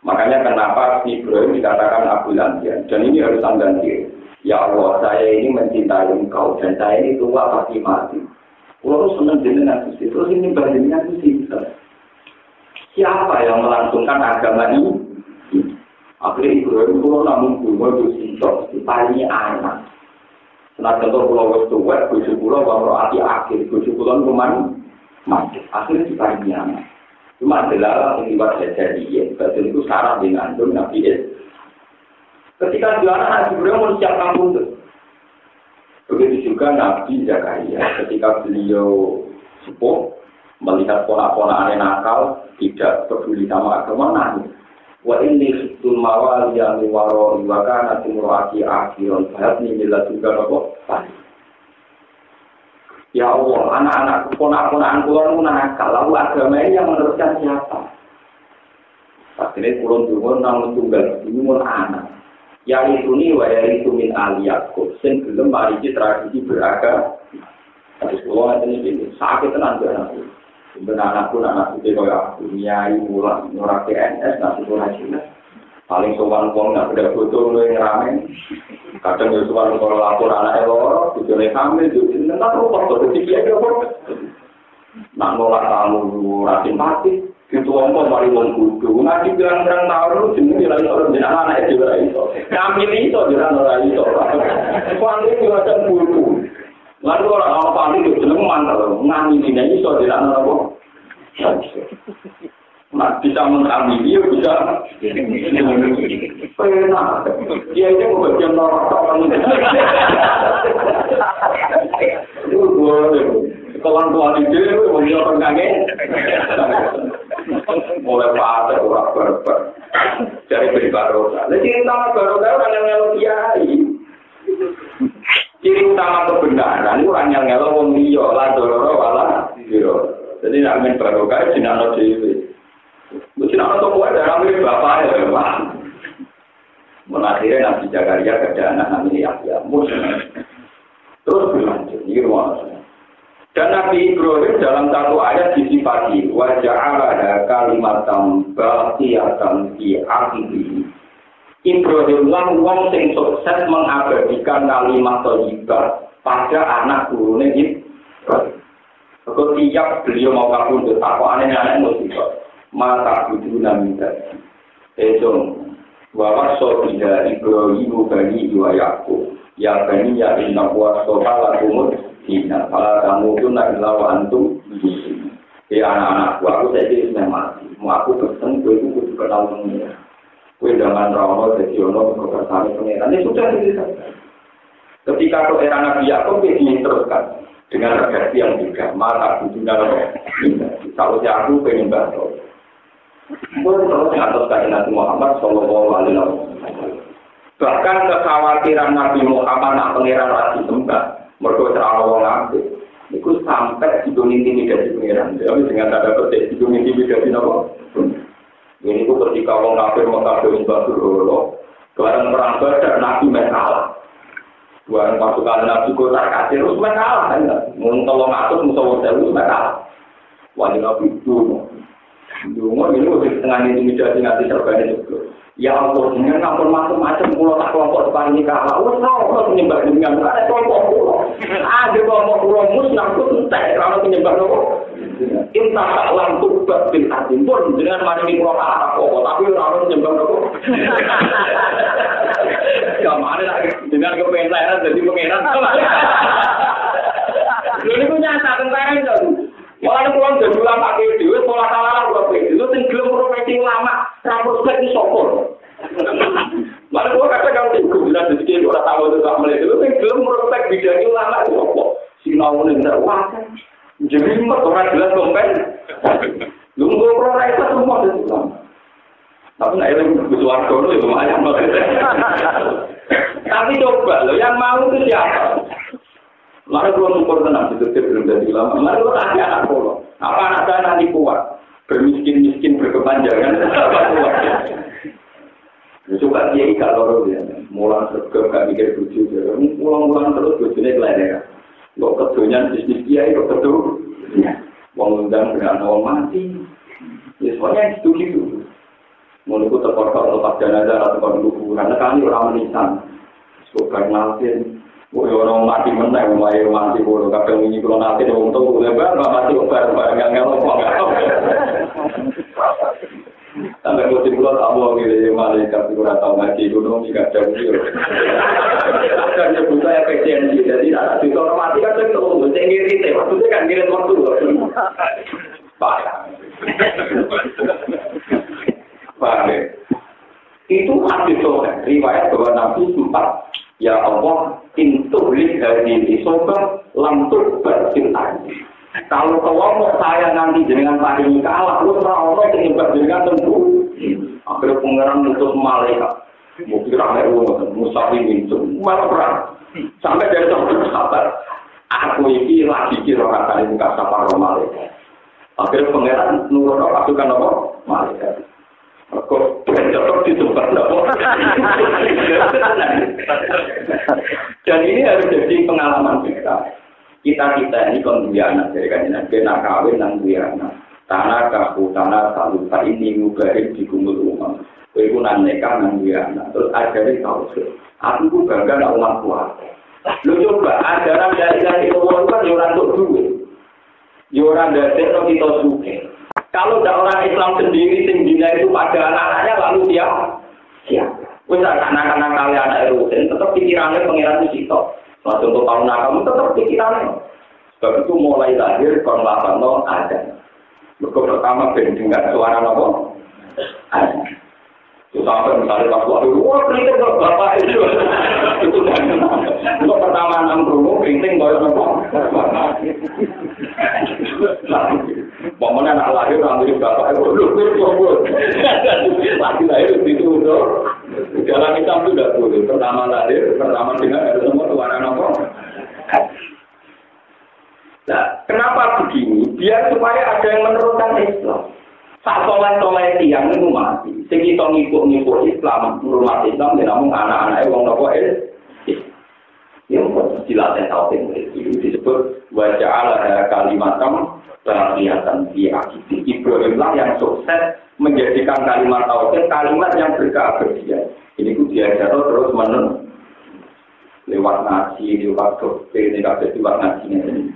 Makanya kenapa Ibrahim dikatakan Abu Lambian, dan ini harus tanggal diri. Ya Allah, saya ini mencintai engkau dan saya ini tua pasti mati. Kalau senang dengan Gusti, terus ini bandingnya Gusti. Siapa yang melangsungkan agama ini? Akhirnya Ibrahim kalau namun bunga Gusti, diparingi anak. Setelah contoh pulau Westu Wet, Gusti pulau bahwa hati akhir, Gusti pulau kuman mati. Akhirnya diparingi anak. Cuma adalah yang dibuat jadi, betul itu syarat dengan Nabi Isa. Ketika juara Nabi Ibrahim menyiapkan untuk. Begitu juga Nabi Zakaria ketika beliau sepuh melihat ponak-ponak nakal tidak peduli sama agama nangis. Wa inni khiftul mawaliya min wara'i wa kanat imra'ati akhiran fahabni min ladunka rabban. Ya Allah, anak-anak ponak-ponakan kula nakal, lalu agama ini yang meneruskan siapa? Akhirnya kula dungo nang tunggal bingung anak. Yang ini wayai itu min aliyakut, sing belum mariji tradisi beragam. Tapi sekolah ini sakit tenan anakku. Sebenarnya anakku itu kaya nyai mulai nyurat PNS, nasi mulai Cina. Paling sowan wong nggak beda foto yang rame. Kadang ya sowan kalau lapor anak elor, tujuannya kami itu nggak perlu foto, jadi dia kok. Nak nolak tamu rasim mati. Itu orang mari wong kudu ngaji bilang-bilang tahu jenenge lagi orang jenengan anak juga itu. Kami itu jenengan ora iso. Paling juga ada kudu. Lalu orang paling itu jeneng mantel ngani dene iso jenengan apa? Nah, bisa mengambil dia bisa. Pernah. Dia itu bagian orang. Itu boleh. Kawan-kawan itu menjadi pengangen. Mulai pada orang berber. Jadi beri barokah. Jadi utama barokah orang yang ngelok kiai. Ciri utama kebenaran itu orang yang ngelok wong liya la doloro wala biro. Jadi nak men barokah jenenge dhewe. Mesti ana to kuwi dalam bapak ya, Pak. Menakhirnya Nabi Zakaria ada anak namanya Yahya. Terus berlanjut, ini rumah. Dan Nabi Ibrahim dalam satu ayat disifati waja'ala kalimatam baqiyatan fi akhirih. Ibrahim lah wong sing sukses mengabadikan kalimat thayyibah pada anak turune Ibrahim. Ketika beliau mau kabundut takokane anak musibah, mata kudu minta. Bahwa sobiha Ibrahim bani wa Yaqub. Ya bani ya inna wa sofa lakumut dina. Kalau kamu itu nak lawan antum, ya anak-anakku, aku jadi sudah mati. Mau aku pesen, gue itu kudu kenal pengira. Gue dengan Rono, Sejono, kebersama pengira. Ini sudah gitu. Ketika ke era Nabi Yaqub, ini diteruskan dengan redaksi yang juga. Mata kudunya kalau saya aku pengen bantu. Gue terus mengataskan Nabi Muhammad Sallallahu Alaihi Wasallam. Bahkan kekhawatiran Nabi Muhammad nak pengiran lagi sembah, mereka terlalu wong apik. Itu sampai hidung intimidasi pengiran. Jadi dengan tanda petik hidung intimidasi apa? Ini itu ketika wong kafir mengkafir sembah berhala, barang perang Badar Nabi kalah. Barang pasukan Nabi Kotar Kasir terus kalah kan? Muntolong atus musuh sewu kalah. Wali Nabi itu. Dungo ini udah setengah intimidasi nanti serbanya juga. Ya Allah, dengan ampun macam-macam pulau tak kelompok depan ini kalah. Wah, Allah menyembah dengan ada kelompok pulau. Ada kelompok pulau musnah pun entek kalau menyembah nopo. Intah tak lantuk bil adim pun dengan mana di pulau kalah apa, tapi orang menyembah nopo. Kemana lagi dengan kepentingan jadi pengenan. Lalu itu nyata tentara itu. Malah pulang jadi ulama pakai duit, sekolah salah buat itu tinggal profesi ulama, prospek di sokol. Malah gua katakan tinggal bila sedikit orang tahu itu tak melihat itu tinggal prospek bidang ulama di sokol. Sinau nendak wah, jadi orang jelas kompen. Lunggu proyek semua itu ulama. Tapi nggak eling bersuara dulu itu lumayan. Tapi coba loh, yang mau itu siapa? Mari kalau syukur tenang, itu belum jadi lama. Mari kalau tanya anak kalau, apa anak saya nanti kuat? Bermiskin-miskin berkepanjangan. Coba dia ikat lorong dia, mulang sergap gak mikir bujuk, mulang-mulang terus bujuknya kelihatan. Kok kedonyan bisnis dia itu betul, uang undang dengan orang mati. Ya soalnya gitu. Menurutku terpaksa lepas jenazah atau kuburan, karena orang menisan. Suka ngaltin, orang mati menang, mati bodoh. Kadang ini kalau nanti orang tahu, lebar mati bareng yang ngelok. Sampai musim bulan Allah gitu, malaikat itu ratau ngaji gunung jika ada video. Akhirnya buka efisiensi, jadi anak itu orang mati kan saya tahu, saya ngirit, maksudnya kan ngirit waktu. Paham ya? Itu hadis soheh, riwayat bahwa Nabi sempat, ya Allah, intulik dari isobar, lamtur bersintai. Kalau mau saya nanti dengan tadi kalah, lu orang yang nyebab dengan tentu. Akhirnya pengeran mutus malaikat, mungkin ramai uang, musafirin, semua perang. Sampai dari sahabat sahabat, aku ini lagi kira kata ini kata para malaikat. Akhirnya pengeran nurut pasukan apa? Malaikat. Kok tetap disebut apa? Dan ini harus jadi pengalaman kita. Kita ini kan dua anak dari kajian, kena kawin dan dua anak. Tanah kaku, tanah salu, ini ngubarin di kumul rumah. Itu naneka dan dua anak. Terus ajarin tahu sih. Aku tuh bangga nak umat kuat. Lu coba ajaran dari orang kan orang untuk duit, orang dari orang kita suke. Kalau ada orang Islam sendiri tingginya itu pada anak-anaknya lalu siap. Wes anak-anak kalian anak Rusin tetap pikirannya pengiran di situ. Langsung untuk tahun kamu tetap pikirannya. Sebab itu mulai lahir konlapan no ada. Mereka pertama dengar suara nopo ada. Itu sampai misalnya pas waktu wah kritik kalau bapak itu untuk pertama 6 rumah kritik kalau nopo. Pokoknya anak lahir nanti bapak itu lagi lahir itu udah. Dalam Islam itu tidak boleh. Pertama lahir, pertama dengar ada semua suara nopo. Nah, kenapa begini? Biar supaya ada yang meneruskan Islam. Saat soleh-soleh tiang itu mati. Segi kita ngikut Islam, menurut Islam, dan namun anak-anaknya orang nopo yang dilatih tauhid itu disebut wajah Allah kalimatam kelihatan di akibat Ibrahim lah yang sukses menjadikan kalimat tauhid kalimat yang berkeabadian. Ini ku diajar terus menerus lewat ngaji, lewat doktrin, lewat ngajinya ini.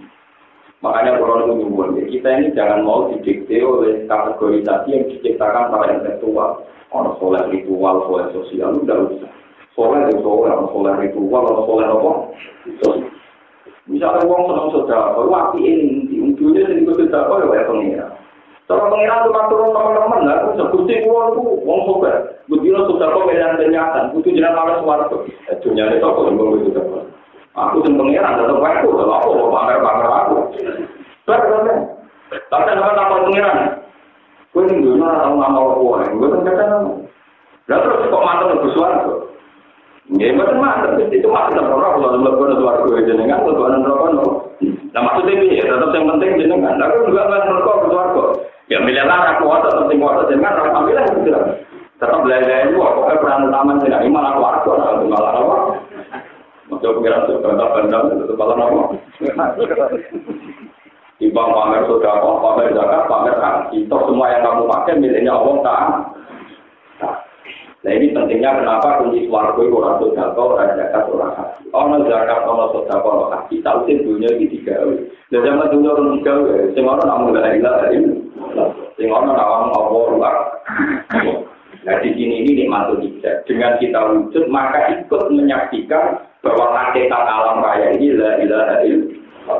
Makanya kalau nyuwun kita ini jangan mau didikte oleh kategorisasi yang diciptakan para intelektual, orang soleh ritual, soleh sosial, udah usah. Soleh ritual, soleh apa? Misalnya uang senang saudara, waktu ini ujungnya jadi saudara, ya pengira. Cara pengira itu turun teman-teman, lah, seperti uang itu uang sobat. Begitu saudara pilihan kenyataan, itu jelas malas warga. Dunia itu aku sembung itu saudara. Aku sembung pengira, tetap aku, kalau aku pamer aku. Betul. Tapi apa pengira? Kau ini dunia orang ngamal uang, gue kan kata nama. Lalu terus kok mantan bersuara tuh? Ya, macam-macam. Itu maksudnya orang kalau melakukan suara jenengan, melakukan apa? Nah, maksudnya ini ya, tetap yang penting jenengan. Tapi juga melakukan suara. Ya, milihlah aku atau penting kuasa jenengan, orang ambillah itu. Tetap belajar itu, pokoknya peran utama jenengan. Ini malah keluarga, atau malah apa? Maksudnya pengiran itu bantah-bantah, itu malah apa? Ibang pamer sodako, pamer zakat, pamer haji. Itu semua yang kamu pakai miliknya Allah Ta'ala. Nah ini pentingnya kenapa kunci suarga itu orang sodako, orang zakat, orang haji. Orang zakat, orang sodako, orang haji. Tahu sih dunia ini digawe. Dan zaman dunia orang digawe. Semua orang namun gak ada ini. Semua orang nawang Allah luar. Nah di sini ini nikmatul hijab. Dengan kita wujud maka ikut menyaksikan bahwa hakikat alam raya ini la ilaha illallah.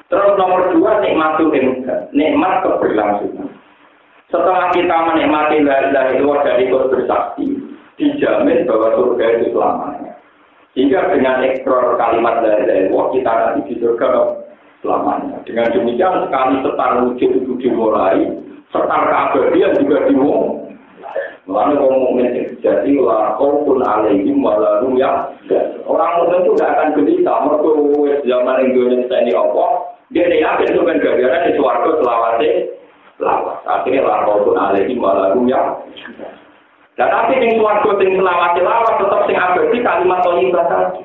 Terus nomor 2 nikmatul hijab. Nikmat keberlangsungan. Setelah kita menikmati la ilaha illallah dari ikut bersaksi, dijamin bahwa surga itu selamanya. Sehingga dengan ekor kalimat la ilaha illallah kita nanti di surga selamanya. Dengan demikian sekali setar wujud itu dimulai, setar keabadian juga dimulai. Mulane wong mukmin sing sejati la qaulun alaihim wa la hum yahzanun. Orang mukmin itu tidak akan gelisah mergo wis zaman Indonesia ini apa? Dia yakin sampeyan gara-gara di swarga selawase lawas. Akhirnya la qaulun alaihim wa la hum yahzanun. Dan tapi ning swarga sing selawase lawas tetep sing abadi kalimat thayyibah saja.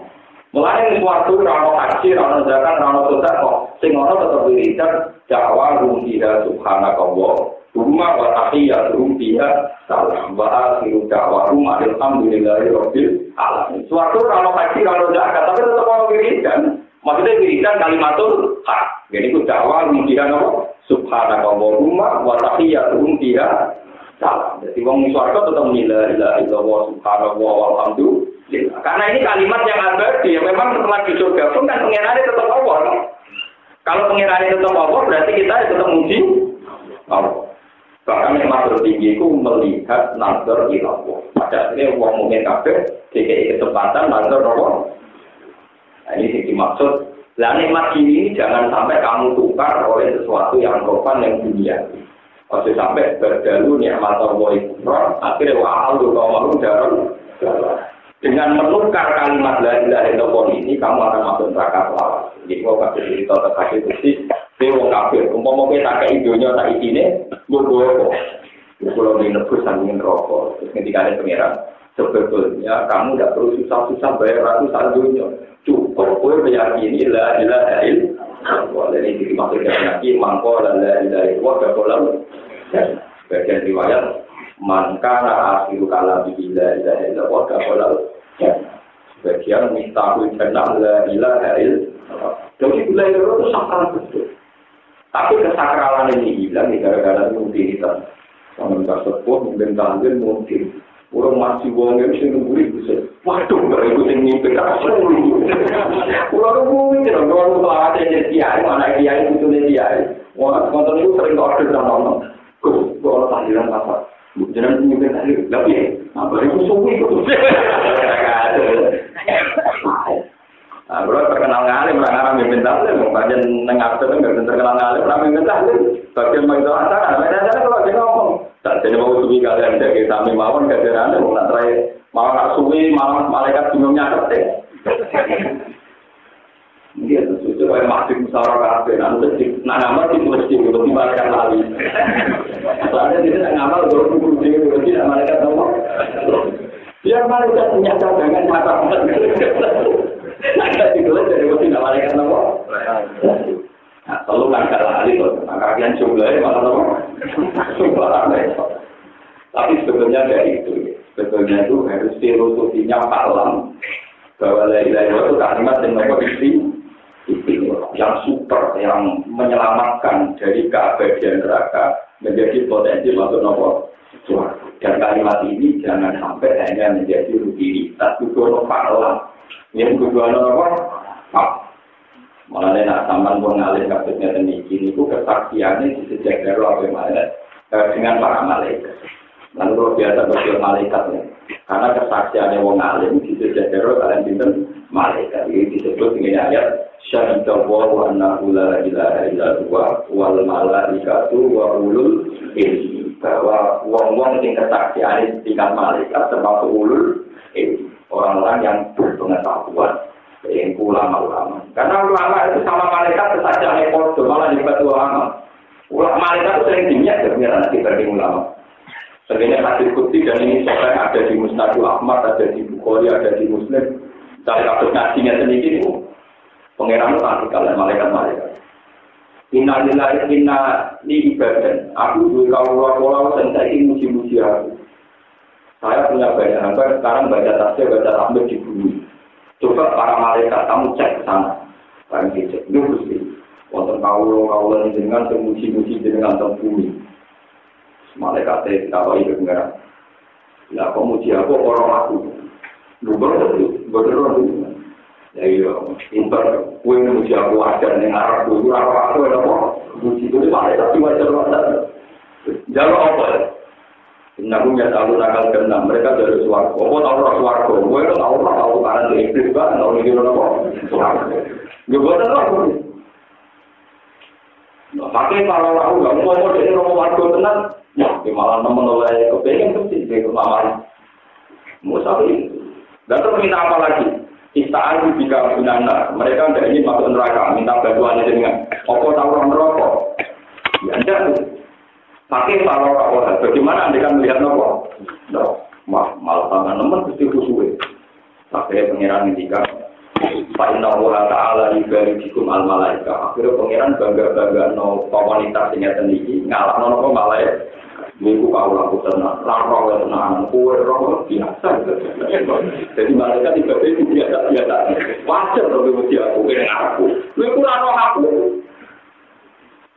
Mulane ning swarga ora ono haji, ora ono zakat, ora ono sedekah. Sing ono tetep wiridan dakwa ruhiya subhanallah. Rumah wa tahiyyatuhum fiha salam wa akhiru da'wahum alhamdulillahi rabbil alamin. Suatu kalau haji kalau zakat tapi tetap mau wiridan. Maksudnya wiridan kalimatul haq. Jadi itu dakwah wiridan apa? Subhanakallahumma wa tahiyyatuhum fiha salam. Jadi wong swarga tetap la ilaha illallah subhanallah walhamdulillah. Karena ini kalimat yang abadi. Memang setelah di surga pun kan pengirannya tetap Allah. Kalau pengirannya tetap Allah berarti kita tetap muji Allah. Bahkan yang maksud tinggi itu melihat nazar ilallah. Pada akhirnya uang mungkin kabeh dikei kesempatan nazar Allah. Nah ini sih dimaksud. Lah nikmat ini jangan sampai kamu tukar oleh sesuatu yang rohan yang dunia. Maksud sampai berdalu nikmat Allah itu akhirnya wa'alu kawalun dalam. Dengan menukar kalimat la ilaha illallah ini kamu akan masuk neraka lawas. Jadi kalau kasih cerita terkait itu wong kafir, umpama kowe tak kei donya tak isine, mbok apa? Kalau menebus sanging rokok, terus ketika ada pangeran, sebetulnya kamu tidak perlu susah-susah bayar ratusan dunia. Cukup kowe meyakini la ilaha illallah. Jadi dimaksud dengan yakin mangko la ilaha illallah kalam. Bagian riwayat man kana akhiru kalam la ilaha illallah kalam. Bagian mistahul jannah la ilaha illallah. Jadi la ilaha itu sakral betul. Tapi kesakralan ini hilang gara-gara rutinitas. Sama tersebut mungkin tampil mungkin orang masih wong yang sing ngguri bisa. Waduh, gak ikut yang mimpi kasar. Pulau mungkin orang tua ada dia, mana dia itu dia. Orang konten itu sering order dan nonton. Kalau tahlilan apa? Jangan mimpi tahlil. Tapi apa itu suwi itu? Nah, kalau terkenal ngalim, orang mimpin tahlil, bagian nengah itu nggak terkenal ngalim, orang mimpin tahlil, bagian begitu acara, beda-beda kalau dia ngomong. Tak jadi mau suwi kalian jadi kami mawon kejaran, mau nak try, mau nak suwi, malah malaikat bingungnya ada. Dia tu supaya masih musyawarah kafe, nanti nak ngamal di masjid, di malaikat lali. Soalnya dia nak ngamal berkumpul di masjid, malaikat ngomong. Biar malaikat punya cadangan mata. Ada dikeluar dari waktu tidak malaikat nama. Nah, selalu langkah lari loh. Kalian jumlahnya malah nama. Tapi sebetulnya dari itu. Sebetulnya itu harus filosofinya palam. Bahwa la ilaha illallah itu kalimat yang nomor yang super, yang menyelamatkan dari keabadian neraka menjadi potensi masuk nomor. Dan kalimat ini jangan sampai hanya menjadi rutinitas. Itu palam. Yang kedua apa? Malah nak sampan pun ngalih kasusnya ini itu kesaksiannya di sejak dari apa dengan para malaikat. Lalu kalau biasa berjual malaikat ya, karena kesaksiannya wong alim di sejak dari kalian pinter malaikat ini disebut dengan ayat syahidallahu wa annahu la ilaha illallah wal malaikatu wa ulul ilmi, bahwa wong-wong yang kesaksiannya tingkat malaikat termasuk ulul ilmi. Orang-orang yang berpengetahuan, yang ulama-ulama. Karena ulama itu sama malaikat kesaksian ekor, malah dibuat ulama. Ulama malaikat itu sering dinyak sebenarnya dibanding ulama. Sebenarnya hadis qudsi dan ini sampai ada di Musnadul Ahmad, ada di Bukhari, ada di Muslim. Dari kasus ngajinya sendiri itu, pengeran itu nanti kalian malaikat-malaikat. Inna lillahi inna li ibadan. Aku dulu kalau dan saya ingin muji-muji aku. Saya punya banyak hamba, sekarang baca tafsir, baca tahmid di bumi. Coba para malaikat, kamu cek ke sana. Paling dicek, itu mesti. Wonten kaulo dengan muji-muji dengan bumi. Malaikat saya dikawai ke negara. Lah, kau muji aku, orang aku. Lu berdoa dulu. Ya iya, pintar. Kue muji aku ajar ning arah dulu, arah aku ada apa? Muji itu malaikat wajar. Jalur apa ya? Namun ya tahu nakal kena mereka dari suarga. Kau tahu orang suarga, gue tahu karena di iblis kan, tahu ini orang apa? Suarga. Gue buat apa? Maka Pakai kalau aku nggak mau jadi nomor warga tenan, ya malah temen oleh kepengen mesti dari lamaran. Mau sampai dan terus minta apa lagi? Istaan jika binana, mereka tidak ingin masuk neraka, minta bantuan dengan apa tahu orang rokok. Ya enggak. Pakai kalau orang, bagaimana Anda kan melihat nopo? Malah tangan teman mesti khusyuk. Pakai pangeran ketika Pak Inna Allah Ta'ala yubarikum al-malaika. Akhirnya pangeran bangga-bangga no komunitas yang tinggi ngalah no malaikat. Minggu kau laku tenang, larang tenang, kue roh biasa. Jadi malaikat itu biasa. Wajar kalau dia aku kena aku. Minggu larang aku.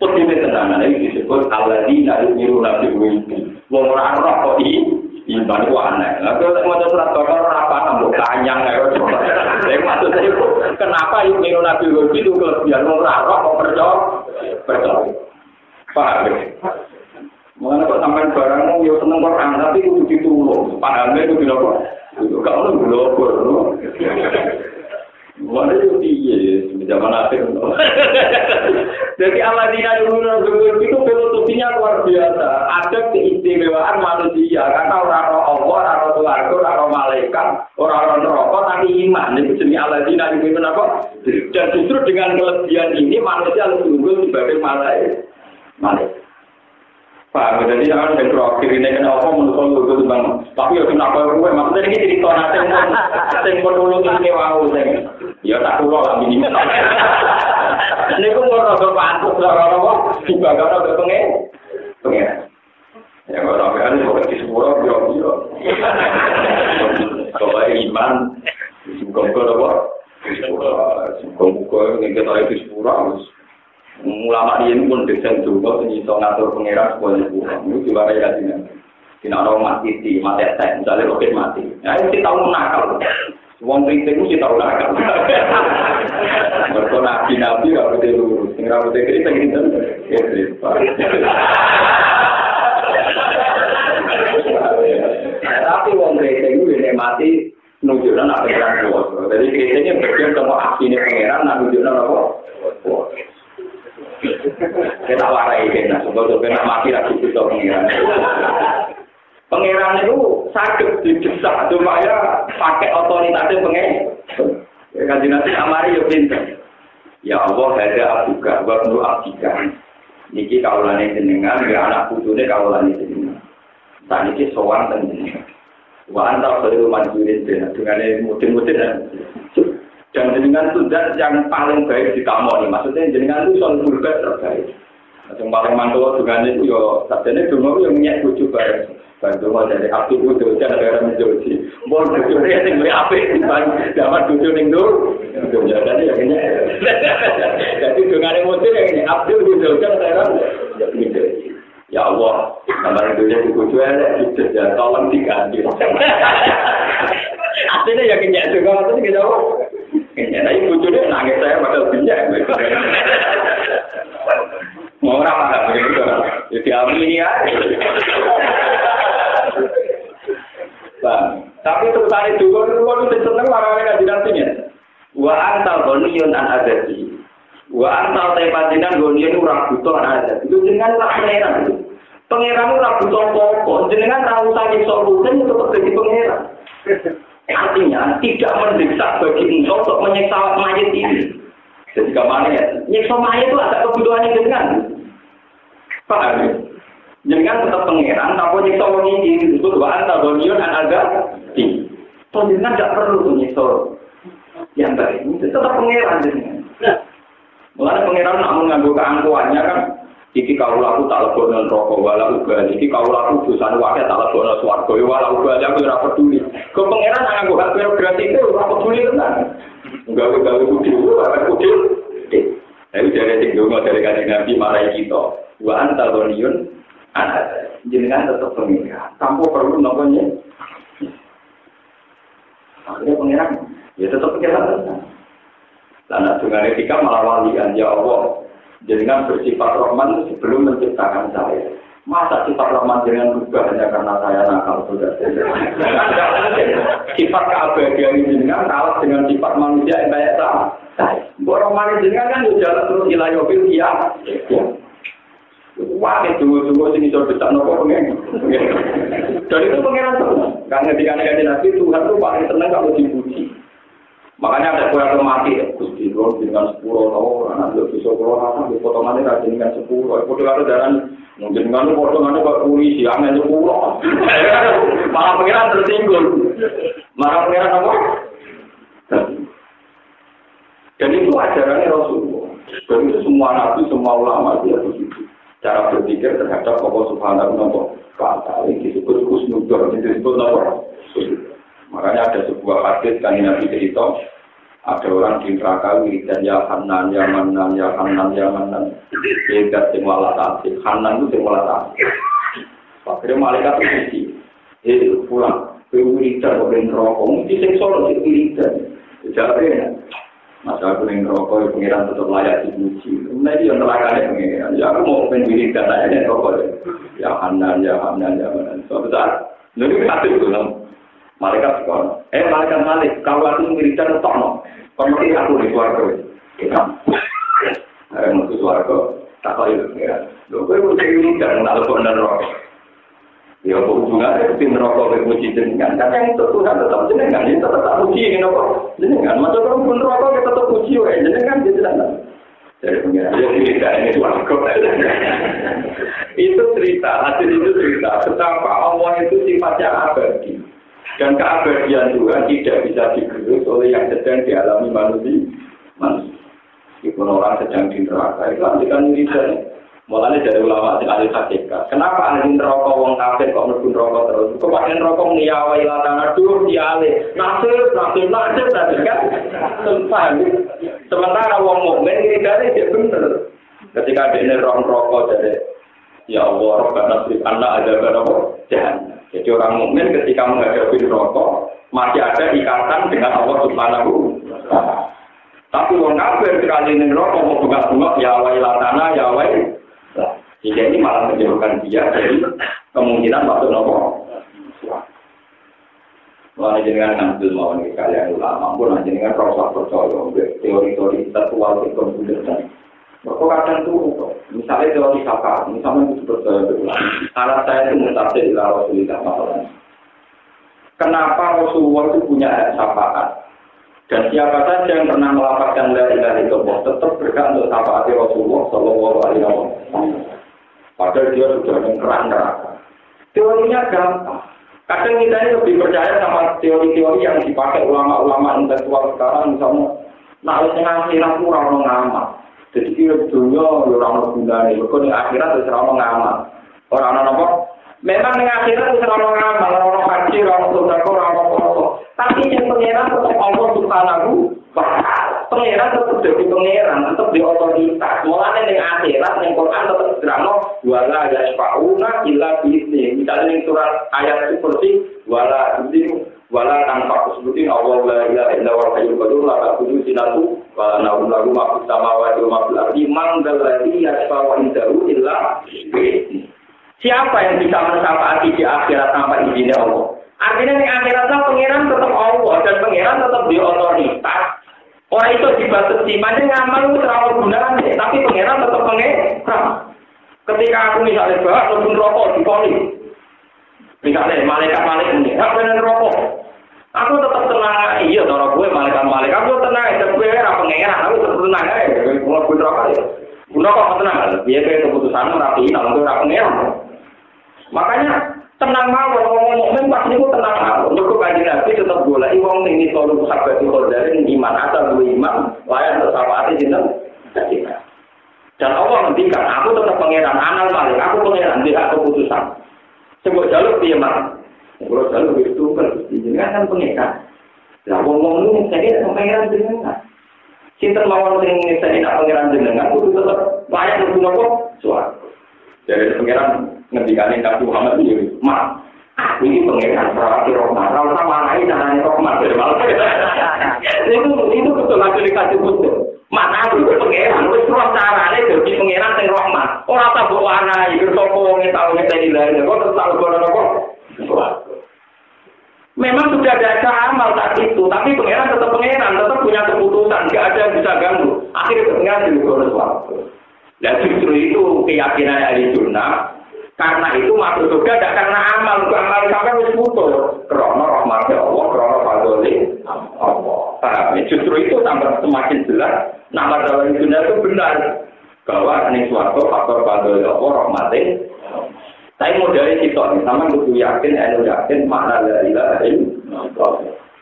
Seperti tenangan ini disebut alladzina yu'minuna bil ghaibi. Wong ora roh kok iman ku aneh. Lah kok mau surat Baqarah apa nambah kanyang ae. Maksud saya kenapa yu'minuna bil ghaibi itu kelebihan wong ora roh kok percaya. Paham ya? Mengenai kok sampai barangmu yo seneng Quran tapi kudu ditulung. Pahamnya itu kenapa? Itu gak ono global. Mana itu piye zaman akhir. Jadi Allah itu filosofinya luar biasa. Ada keistimewaan manusia karena orang Allah, orang Tuhan, orang malaikat, orang neraka tapi iman. Itu jenis Allah itu apa? Dan justru dengan kelebihan ini manusia lebih unggul sebagai malaikat. Pak, jadi jangan yang terakhir ini kena apa menurut lu bang. Tapi ya kenapa gue maksudnya ini cerita nanti tempon dulu ini wow seng. Ya tak dulu lah minimal. Ini pun mau rasa pantas lah kalau juga kalau berpengen. Ya kalau kan mau di sepuluh biro. Kalau iman sungguh apa? Sungguh yang kita itu sepuluh. Ulama ini pun desain juga untuk ngatur pengeras semuanya kurang. Itu juga kayak gini. Tidak ada mati di mati saya, misalnya roket mati. Nah itu kita tahu nakal. Wong kritik itu kita tahu nakal. Mereka nabi harus dilurus. Tinggal harus kritik gitu. Tapi wong kritik itu ini mati nunjukkan apa yang kuat. Jadi kritiknya berarti semua aksinya pengeras, nunjukkan apa? Kita warai kena, sebetulnya mati lagi kita pengiran. Pengiran itu sakit didesak, supaya pakai otoritasnya pengiran. Kaji nanti amari ya pinter. Ya Allah ada abuka, waktu abdika. Niki kaulan jenengan, ya anak putune kaulan jenengan. Saat ini sowan jenengan. Wa anta khairu manjurin dengan mutin-mutin. Dan jenengan itu yang paling baik di kamu. Maksudnya jenengan itu soal surga terbaik. Yang paling mantul dengan itu ya sabdane dulu yang minyak bojo bareng. Bantu dari aktif bojo ada orang menjoji. Mon bojo sing luwih apik dibanding zaman bojo ning dur. Jadi ya ini. Jadi dengan emosi yang aktif bojo ada orang menjoji. Ya Allah, gambar dunia bojo elek itu ya tolong diganti. Aslinya ya kenyak juga maksudnya gitu. Kenyak tapi bojone nangis saya bakal kenyak. Mau apa begitu? Jadi amini ya. Tapi itu tadi juga itu seneng orang-orang yang nantinya. Wa antal ghaniyun an adati. Wa antal tepatinan ghaniyun ora butuh ada. Itu dengan tak pangeran. Pangeran ora butuh apa-apa. Jenengan ra usah solusi untuk jadi pangeran. Artinya tidak mendesak bagi engkau untuk menyiksa mayat ini. Jadi kemana ya? Nyiksa mayat itu ada kebutuhannya dengan. Paham ya? Jangan tetap pengeran, tapi nyiksa orang ini itu bahan tabonion dan agak tinggi. Jangan tidak perlu nyiksa yang baik. Itu tetap pengeran dengan. Mulai pengeran nak mengambil keangkuhannya kan. Iki kalau aku tak lebonan rokok walau ubah. Iki kalau aku dosan wakil tak lebonan swarga walau ubah. Aku tidak peduli. Ke pengeran yang aku hak gratis itu tidak peduli kan. Enggak kudil. Tapi dari tinggal dari kajian Nabi marai kita. Wa anta ghaniyun anak jenengan tetap pengiran tanpa perlu namanya. Akhirnya pengiran ya tetap pengiran. Karena dengan etika malah walian ya Allah. Jenengan bersifat Rahman sebelum menciptakan saya. Masa sifat Rahman dengan berubah hanya karena saya nakal sudah. Sifat keabadian jenengan kalah dengan sifat manusia yang kayak saya. Rahman jenengan kan jalan terus ilayobil ya. Wah, dulu sini sudah besar nopo pengen. Dan itu pengenan semua. Karena ketika Nabi Tuhan itu paling senang kalau dipuji. Makanya ada kue mati, Gusti Ron dengan 10 tahun, anak lu bisa keluar di potongannya rajin dengan 10. Foto kata jalan mungkin dengan potongannya kok polisi, angin 10. Malah pengenan tertinggal. Malah pengenan apa? Dan itu ajarannya Rasulullah. Dan itu semua nabi, semua ulama dia begitu. Cara berpikir terhadap Allah Subhanahu wa Ta'ala disebut husnudzon, disebut apa? Makanya ada sebuah hadis kan Nabi cerita, ada orang di neraka wiridan ya Hanan, ya Manan, ya Hanan, ya Manan. Hebat sing wala tasik, Hanan itu sing wala tasik. Akhirnya malaikat itu pulang, wiridan oleh neraka, mesti sing solo sing wiridan. Jadi masa aku yang rokok, pengiran tetap layak dipuji. Nanti yang neraka pengiran. Ya aku mau pengen dan layak rokok. Ya Hanan, ya Hanan, ya Hanan. So besar. Jadi kita itu dalam malaikat sekolah. Malaikat Malik, kalau aku wiridan tetap no. Kalau mesti aku di suarga. Kita. Masuk suarga. Tak kau itu pengiran. Lalu aku mesti wiridan, tak lepas dan rokok. Ya hubungannya tim rokok berpuji jenengan. Karena yang untuk Tuhan tetap jenengan, ini tetap puji ini rokok jenengan. Masa kalau pun rokok kita tetap puji jenengan jenengan. Jadi pengiran ini suaraku. Itu cerita, hasil itu cerita. Betapa Allah itu sifatnya abadi. Dan keabadian Tuhan tidak bisa digerus oleh yang sedang dialami manusia. Meskipun orang sedang di neraka, itu nanti kan wiridan. Mulanya dari ulama yang ahli hakikat. Kenapa ahli neraka wong kafir kok mlebu neraka terus? Kemudian neraka niyawai latana dur diale. Nasir kan. Sementara wong mukmin ngirikane dia bener. Ketika dia neraka jadi ya Allah Rabbana srif anna adzaba jahannam. Jadi orang mukmin ketika menghadapi neraka masih ada ikatan dengan Allah Subhanahu wa taala. Tapi wong kafir sekali neraka mau bunga-bunga ya wa latana ya wa. Jika ini malah menjauhkan dia dari kemungkinan masuk nopo. Mulai dengan ngambil mau nih kalian ulama, pun aja dengan proses percaya teori-teori tertual di komputer dan. Mereka kadang tuh, misalnya teori syafaat, misalnya itu percaya berulang. Anak saya itu mutafsir ila Rasulullah masalahnya. Kenapa Rasulullah itu punya syafaat? Dan siapa saja yang pernah melafazkan la ilaha illallah tetap berhak untuk syafaat Rasulullah sallallahu alaihi wasallam. Padahal dia sudah mengkerak neraka. Teorinya gampang. Kadang kita ini lebih percaya sama teori-teori yang dipakai ulama-ulama intelektual sekarang, misalnya, nah yang akhirat itu orang ngamal. Jadi kira dunia orang gunanya, kalau di akhirat itu orang ngamal. Orang apa? Memang di akhirat itu orang ngamal, orang haji, orang sodako, orang apa. Tapi yang pengeran tetap Allah Subhanahu wa ta'ala. Pengeran tetap jadi pengeran, tetap di otoritas. Mulanya di akhirat, di Quran tetap dirangno wala yashfa'una illa bi'idznih. Misalnya di surat ayat itu seperti wala tanpa kusbutin Allah la ilaha illa huwal hayyul qayyum la ta'khudhuhu sinatun wa la nawm lahu ma fis samawati wa ma fil ardi man dzal ladzi yashfa'u indahu illa bi'idznih. Siapa yang bisa mensyafaati di akhirat tanpa izinnya Allah? Artinya di akhiratnya pengiran tetap Allah dan pengiran tetap di otoritas. Orang itu dibatasi, macam ngamal itu terlalu gunanya, tapi pengiran tetap pengiran. Ketika aku misalnya bahas lebih rokok di poli, misalnya malaikat ini, aku benar rokok. Aku tetap tenang, iya cara gue malaikat, aku tenang, dan gue era pengiran, aku tetap tenang aja, gue rokok ya. Gue rokok tenang, dia kayak keputusan rapi, kalau gue pengiran. Makanya tenang mawon wong mukmin pas niku tenang mawon. Mergo kanjeng Nabi tetep goleki wong sing iso sahabat dari iman asal duwe iman, layan tersapaati dinten. Dan Allah ngendikan, aku tetap pangeran anal malik, aku pangeran dia keputusan. Sebab jalur piye mak? Kalau jalur itu kan jenengan kan pangeran. Lah wong-wong niku mesti pangeran jenengan. Sinten mawon sing ngeseni pangeran jenengan kudu tetep layan napa suara. Dari pangeran ngendikane Nabi Muhammad itu, "Mak, aku ini pangeran Prati Rahmat, ora usah marahi carane Rahmat." Itu betul aku dikasih betul. Mak, aku itu pangeran, wis roh carane dadi pangeran sing Rahmat. Ora tak mbok wanahi sapa wong tau ngenteni lha, kok tetep ngono apa? Memang sudah ada amal saat itu, tapi pangeran tetap pangeran, tetap punya keputusan, nggak ada yang bisa ganggu. Akhirnya pangeran juga harus waktu. Dan justru itu keyakinan ahli sunnah. Karena itu masuk surga tidak karena amal sampai wis putus. Karena rahmat Allah, karena fadli Allah. Paham? Justru itu tambah semakin jelas nama dalam sunnah itu benar bahwa ini suatu faktor fadli Allah, rahmatnya. Saya mau dari situ, sama kudu yakin makna la ilaha illallah.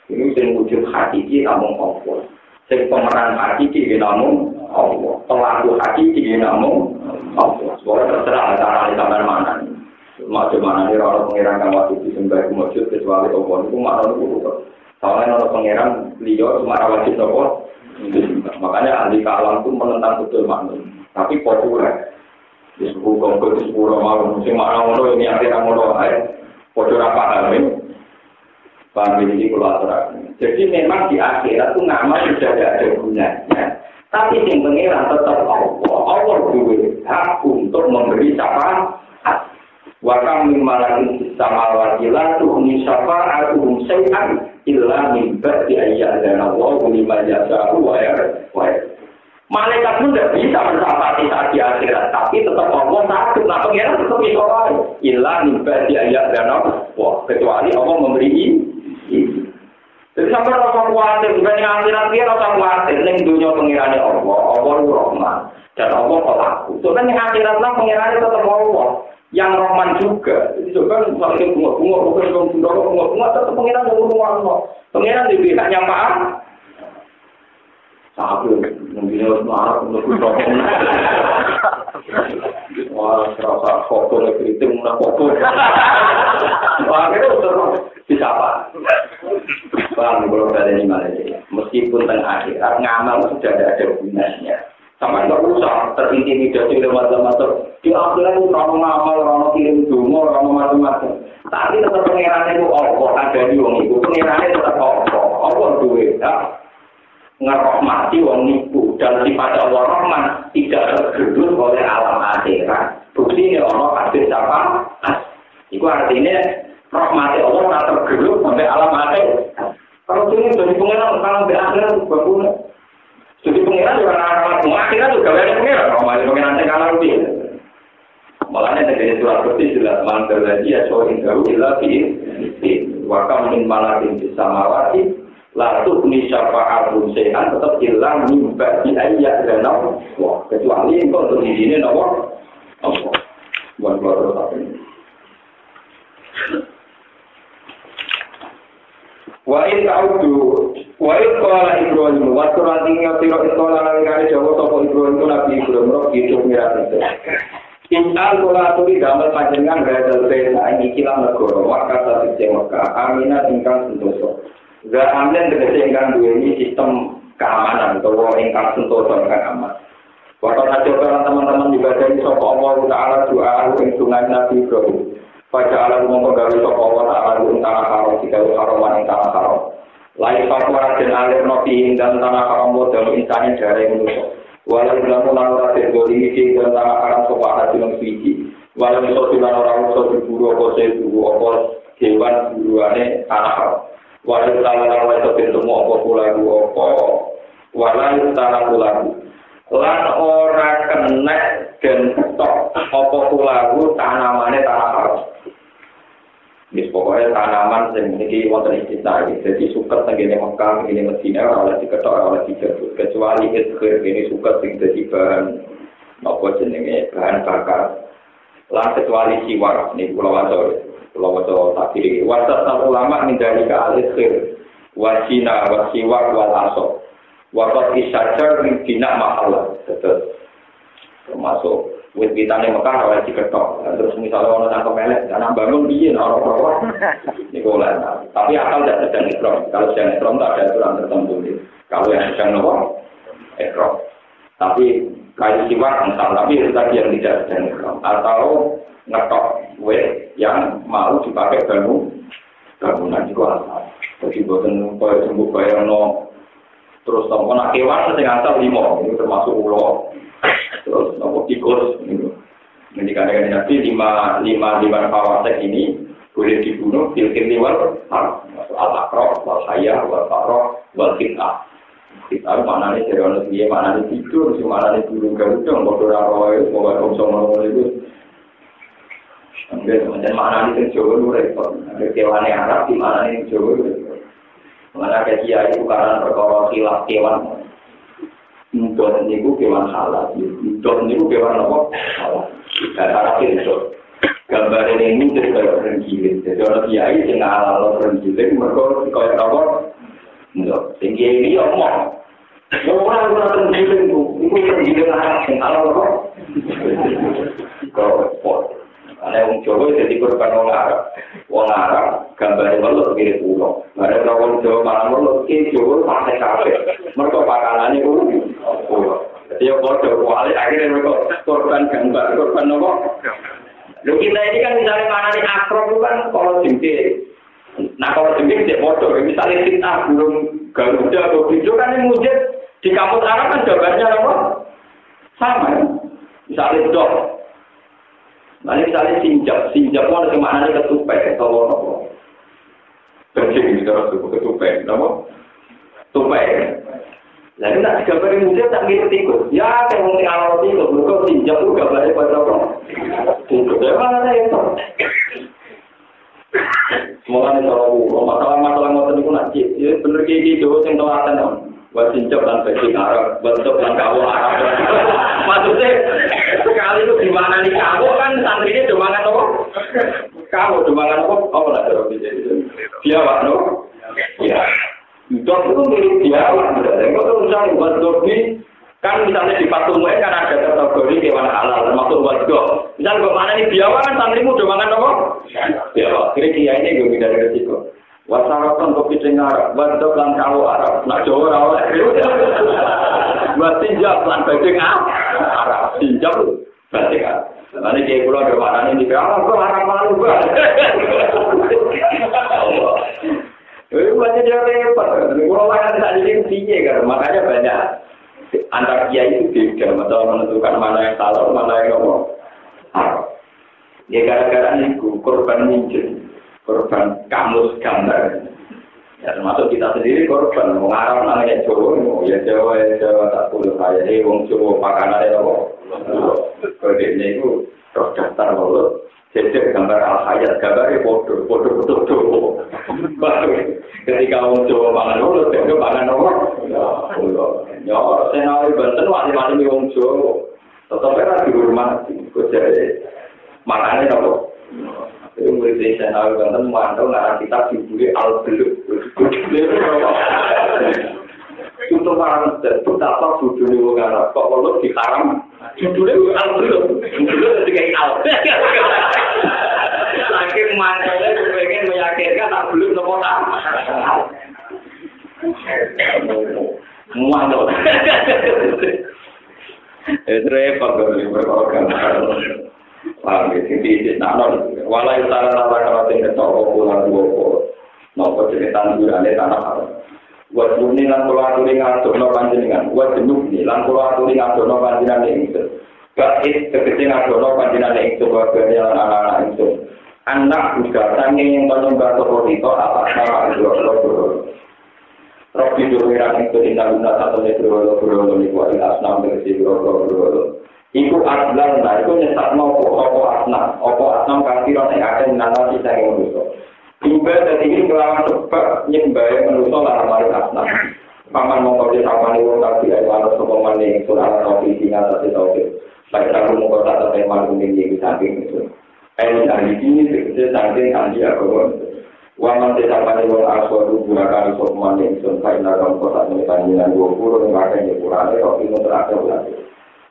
Ini yang wujud hakiki namun Allah. Yang pemeran hakiki namun Allah. Pelaku hakiki namun Allah. Sebenarnya terserah cara sampai mana. Macam-mana ini orang pengirang waktu di sembah wujud kecuali Allah itu makna itu. Soalnya orang pengirang beliau cuma wajib Allah. Makanya ahli kalam itu menentang betul makna. Tapi populer. Disebut kongkol di sepuluh malam, musim makna ngono ini akhirnya ngono aja. Podo apa ini? Paham ini kolaborasi. Jadi memang di akhirat itu ngamal sudah tidak ada gunanya. Tapi yang pengiran tetap Allah. Allah dulu hak untuk memberi syafaat. Wakam min malakin samawati la tuhni syafa'atuhum syai'an illa min ba'di ayyadana Allah liman yasha'u wa yarda. Malaikat pun tidak bisa mensafati saat di akhirat, tapi tetap Allah sakit. Nah, pengiran tetap bisa lain. Ilah nimba di ayat dan Allah. Kecuali Allah memberi ini. Jadi sampai rasa khawatir, dibanding akhirat dia rasa khawatir. Ini dunia pengirannya Allah itu Rahman. Dan Allah pelaku. Soalnya yang akhirat lah pengirannya tetap Allah. Yang Rahman juga. Jadi coba misalnya bunga-bunga, tetap pengiran yang Allah. Pengiran di pihaknya maaf. Sahabat mungkin harus marah untuk berproses. Wah, serasa foto negeri itu mana foto. Wah, itu terus disapa. Bang, kalau ada ini Malaysia, meskipun tengah akhirat ngamal sudah ada gunanya. Sama nggak usah terintimidasi lewat macam-macam. Di akhirat itu orang ngamal, orang kirim dungo, orang macam-macam. Tapi tetap pengirannya itu Allah ada di wong itu. Pengirannya tetap Allah duit. Ngerahmati wong niku dan sifat Allah Rahman tidak tergerus oleh alam akhirat. Bukti ini Allah hadis apa? Itu artinya rahmati Allah tak tergerus sampai alam akhirat. Kalau ini jadi pengiran kalau di akhirat berguna. Jadi pengiran juga alam akhirat juga banyak pengiran. Rahmati pengiran yang kalah lebih. Makanya dari surat bersih jelas mantel dia soal jauh jelas ini. Wakam min malakin samawati. Lalu ini syafa'atun sehan tetap hilang mimba di ayat dan Allah. Kecuali engkau untuk di sini Allah. Buat terus apa ini. Wa'in ta'udu wa'in qala Ibrahim wa surantingnya tiro istola nalingani jawa toko Ibrahim itu Nabi Ibrahim roh gitu mirat itu. In'al kulaturi damel panjenengan gadal bena ini kilang negara maka satu Mekah aminah tingkang sentoso. Gak ambil tegese ingkang duweni sistem keamanan atau ingkang sentosa ingkang aman. Waktu saja teman-teman ibadah sapa Allah Taala doa ing sungai Nabi Ibrahim. Pada alam menggawe sapa Allah Taala ing tanah haram digawe haraman ing tanah haram. Lain fakwa den alir nopi ing tanah haram modal insane jare manusa. Walau lamun ora tegoli iki ing tanah haram sapa hati nang suci. Walau iso dilan ora iso diburu apa seburu apa kewan buruane tanah haram. Walau tanah itu bentuk apa pulaku apa walau tanah pulaku lan ora kena dan tok apa pulaku tanamane tanah haram. Wis pokoke tanaman sing iki wonten istisna iki dadi suket tengene Mekah ngene Madinah ora oleh diketok ora oleh dijabut kecuali izkir ini suket sing dadi bahan apa jenenge bahan bakar lan kecuali siwar niku kula waca takdir wasat ulama mindari ke al-izkir wasina wasiwak wal asok wakat isajar min bina mahalah termasuk wit bitane Mekah oleh diketok terus misalnya orang tangkap melek karena bangun bikin orang-orang niku oleh tapi akal tidak sedang ikram kalau sedang ikram tak ada aturan tertentu kalau yang sedang ikram tapi kayu siwak misal tapi itu tadi yang tidak sedang ikram atau ngetok yang mau dipakai bangunan juga jadi buatan kaya sembuh kaya no terus nopo nak kewan sing asal 5 ini termasuk ulo terus nopo tikus ini kadang-kadang nanti 5 fawasek ini boleh dibunuh tilkin liwal masuk al-akroh wal hayah wal faroh wal fitnah Kita mana nih serius dia mana nih tidur, si mana nih burung garuda, motor roy, mobil konsumsi itu. Ambil macam mana nih Jawa lu repot. Ada kewan yang Arab di mana nih Jawa lu. Mana kajian itu karena perkara khilaf kewan. Untuk niku kewan halal, untuk niku kewan apa? Halal. Dan Arab itu gambar ini jadi orang gila. Jadi orang kiai yang halal orang gila, mereka kaya apa? Enggak. Tinggi ini omong. Orang orang tergiling itu tergiling Arab yang halal apa? Kau repot. Karena orang Jawa jadi korban orang Arab gambarnya malu kiri pulau. Karena orang Jawa malah malu kiri Jawa pakai kafe. Mereka pakanannya pulau. Jadi orang Jawa akhirnya mereka korban gambar, korban apa? Lalu kita ini kan misalnya mana nih akrom itu kan kalau jengkir. Nah kalau jengkir tidak bodoh. Misalnya kita belum Garuda atau Bijo kan yang mujib. Di kampus Arab kan gambarnya apa? Sama ya. Misalnya dok. Misalnya sinjap mau ada kemananya ketupai atau apa? Berjing gitu harus ketupai, apa? Tupai. Lalu nak gambar mujib tak ngerti ikut. Ya kayak mungkin awal itu, bukan sinjap itu gambarnya pada apa? Ikut ya mana itu? Semuanya kalau masalah ngotot itu nak cip, bener gitu yang telaten dong. Buat sinjap dan bajing Arab, bentuk dan kawo Arab. Maksudnya sekali itu gimana nih kawo kan santrinya demangan apa? Kawo demangan apa? Apa lah cara itu? Biawak no? Ya. Dok itu milik biawak. Enggak tuh misalnya buat dobi kan misalnya di patung kan ada kategori hewan halal termasuk buat dok. Misalnya bagaimana nih biawak kan santrimu demangan apa? Biawak. Kira-kira ini gue dari resiko. Wasarapan kopi dengar, bantu lan kawo Arab, nak Jawa rawat. Buat tinjau lan bajing Arab, tinjau bajing Arab. Nanti dia pulang ke mana ini? Kalau kau Arab malu banget. Itu banyak dia repot. Kalau mana tidak jadi tinggi kan, makanya banyak antar kiai itu beda, atau menentukan mana yang salah, mana yang ngomong. Ya gara-gara itu korban minjem. Korban kamus gambar. Ya termasuk kita sendiri korban. Mengarang namanya Jawa, ya Jawa tak boleh kaya. Ini wong Jawa pakanannya apa? Kodenya itu terus daftar mulut. Jadi gambar al-hayat, gambarnya bodoh. Ketika wong Jawa pangan mulut, dia pangan apa? Ya, saya nawi Banten, wali-wali wong Jawa. Tetapnya dihormati. Jadi makannya apa? Itu murid saya nawi Banten mantau ngarang kita dibuli al-beluk. Itu orang betapa bodohnya wong Arab kok kalau diharam judulnya al-beluk. Judulnya ketika al-beluk. Saking mantaunya pengen meyakinkan tak belum nopo tak. Mantau. Repot berprogram. Paham ya, sini nanon, walau salah kalau tidak tahu pulang dua, nopo cerita tandurannya tanah haram. Buat bumi lan pulau aturing atau no panjenengan, buat jenuh nih lan pulau aturing atau no panjenengan itu. Gakit kekecil atau no panjenengan itu buat berjalan anak-anak itu. Anak juga tanya yang penyembah seperti itu apa sama itu Robi dominan itu tidak guna satu berolo di kuali asnam bersih berolo. Iku aslan, nah itu nyesat mau opo asnam kafiran yang akan menanam kita yang menuso. Iba dari ini kelawan sebab nyembah yang menuso lah amarin asnam. Paman mongkau di sama nih wong tapi ayo harus sokongan nih surah topi tinggal satu topi. Baik aku mongkau tak sampai malu nih di samping itu. Ayo dari sini sekecil samping andi aku. Waman di sama nih wong aswaru gunakan sokongan nih sun. Baik nakam kota menyekanjinan 20 makanya kurangnya topi mutlaka ulang.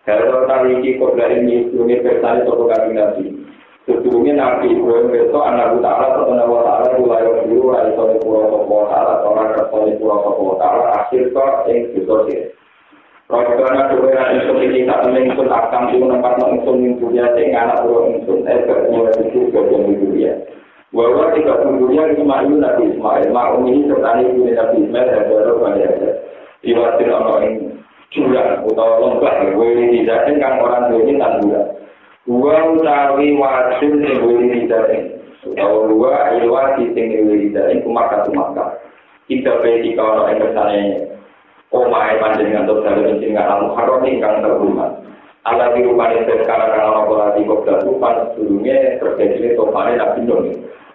Kalau kali ini kau dari ini universal atau kombinasi, sebelumnya Nabi Ibrahim itu anak utara atau anak utara mulai dulu dari sore pulau utara atau orang sore pulau utara akhir ke yang disosial. Proyeknya juga untuk ini tak menginsul akan di tempat menginsul dunia dengan anak pulau menginsul mulai itu bagian dunia. Bahwa tidak dunia Ismail Nabi Ismail, maklum ini sertani Nabi Ismail dan baru banyak diwakil orang curang atau lembah, boleh dijamin kan orang dunia tanduran. Dua utawi wajib yang boleh dijamin. Atau dua ilwasi yang boleh dijamin kumakah. Kita beri kalau orang yang bertanya Omae panjenengan terus dalem jenengan al-muharram ingkang terhormat. Allah dirupani sekarang kalau pola di kota rupan sebelumnya terjadi topane Nabi Nuh.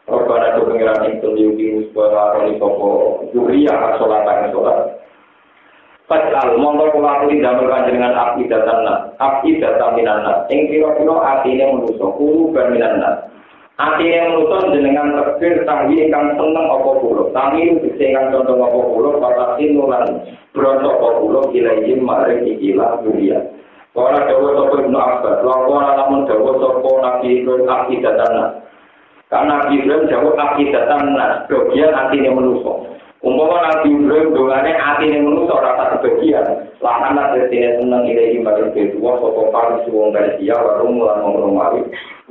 Robbana tu pengiran itu diuji supaya orang itu juriya asolatan solat. Pasal monggo kula aturi damel panjenengan api datan minanna. Ing kira-kira atine manusa kulo ben minanna. Atine manusa jenengan tekbir tangi ingkang seneng apa kula. Tangi sing ingkang condong apa kula patasin nulan bronto apa kula ilahi maring ikilah dunia. Ora dawa sapa Ibnu Abbas, ora lamun dawa sapa Nabi Ibrahim api datan. Karena Nabi Ibrahim dawa api datan bagian atine manusa. Umpama Nabi Ibrahim dongane atine manusa ora tak kebagian. Lah ana dene seneng ilahi maring kedua sapa paring wong Persia warung lan Romawi.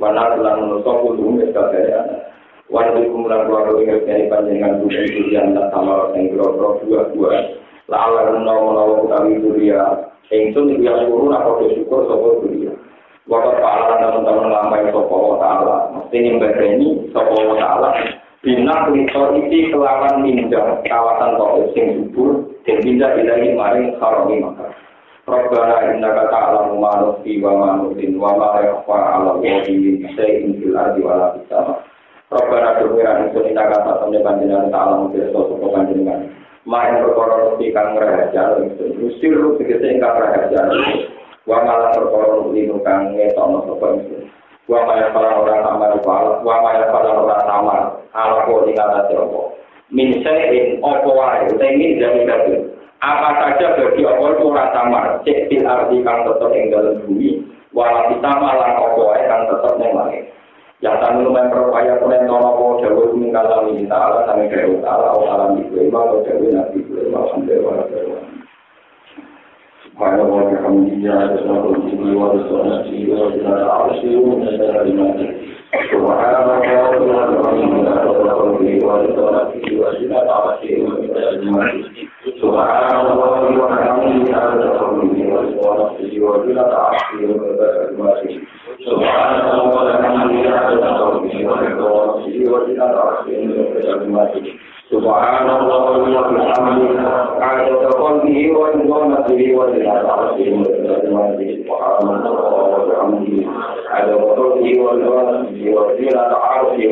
Wana lan manusa kudu wis kabehane. Wan kumran keluarga ing ngene panjenengan duwe durian lan tamar sing grogro dua-dua. La ala menawa utawi duria ingsun iki syukur apa syukur sapa duria. Waktu Allah teman-teman lampai sapa taala. Mesti nyembadani sapa taala. Bina kulitor isi kelawan minjam kawasan toko sing subur dan pindah ilahi maring harami maka. Rabbana innaka ta'lamu ma nukhfi wa ma nu'lin wa ma yakhfa 'ala Allahi min shay'in fil ardi wa la fis sama'. Rabbana duwira ingsun innaka ta'lamu panjenengan ta'lamu pirsa sapa panjenengan. Main perkara mesti kang rahasia ingsun. Usir tegese ingkang rahasia. Wa malah perkara linu kang ngetokno sapa ingsun. Wa maya pala ora tamar wa maya pala ora tamar ala ko dikata terpo min sayin opo wae utawi jami dadi apa saja bagi opo ora tamar cek bil arti kang tetep ing dalem bumi wala ditama lan opo wae kang tetep ning langit ya tamu memperkaya kunen nono dawuh mingkala min ta'ala sami kaya ta'ala alam iku ibadah dawuh nabi alhamdulillah Pada waktu kami dijadikan sesuatu ini walaupun nasi walaupun arsi walaupun Subhanallah walaupun kami dijadikan Subhanallah walaupun kami dijadikan Subhanallah wa bihamdihi adada khalqihi wa ridwanatihi wa zinata arshihi Subhanallah wa bihamdihi adada khalqihi wa ridwanatihi wa zinata arshihi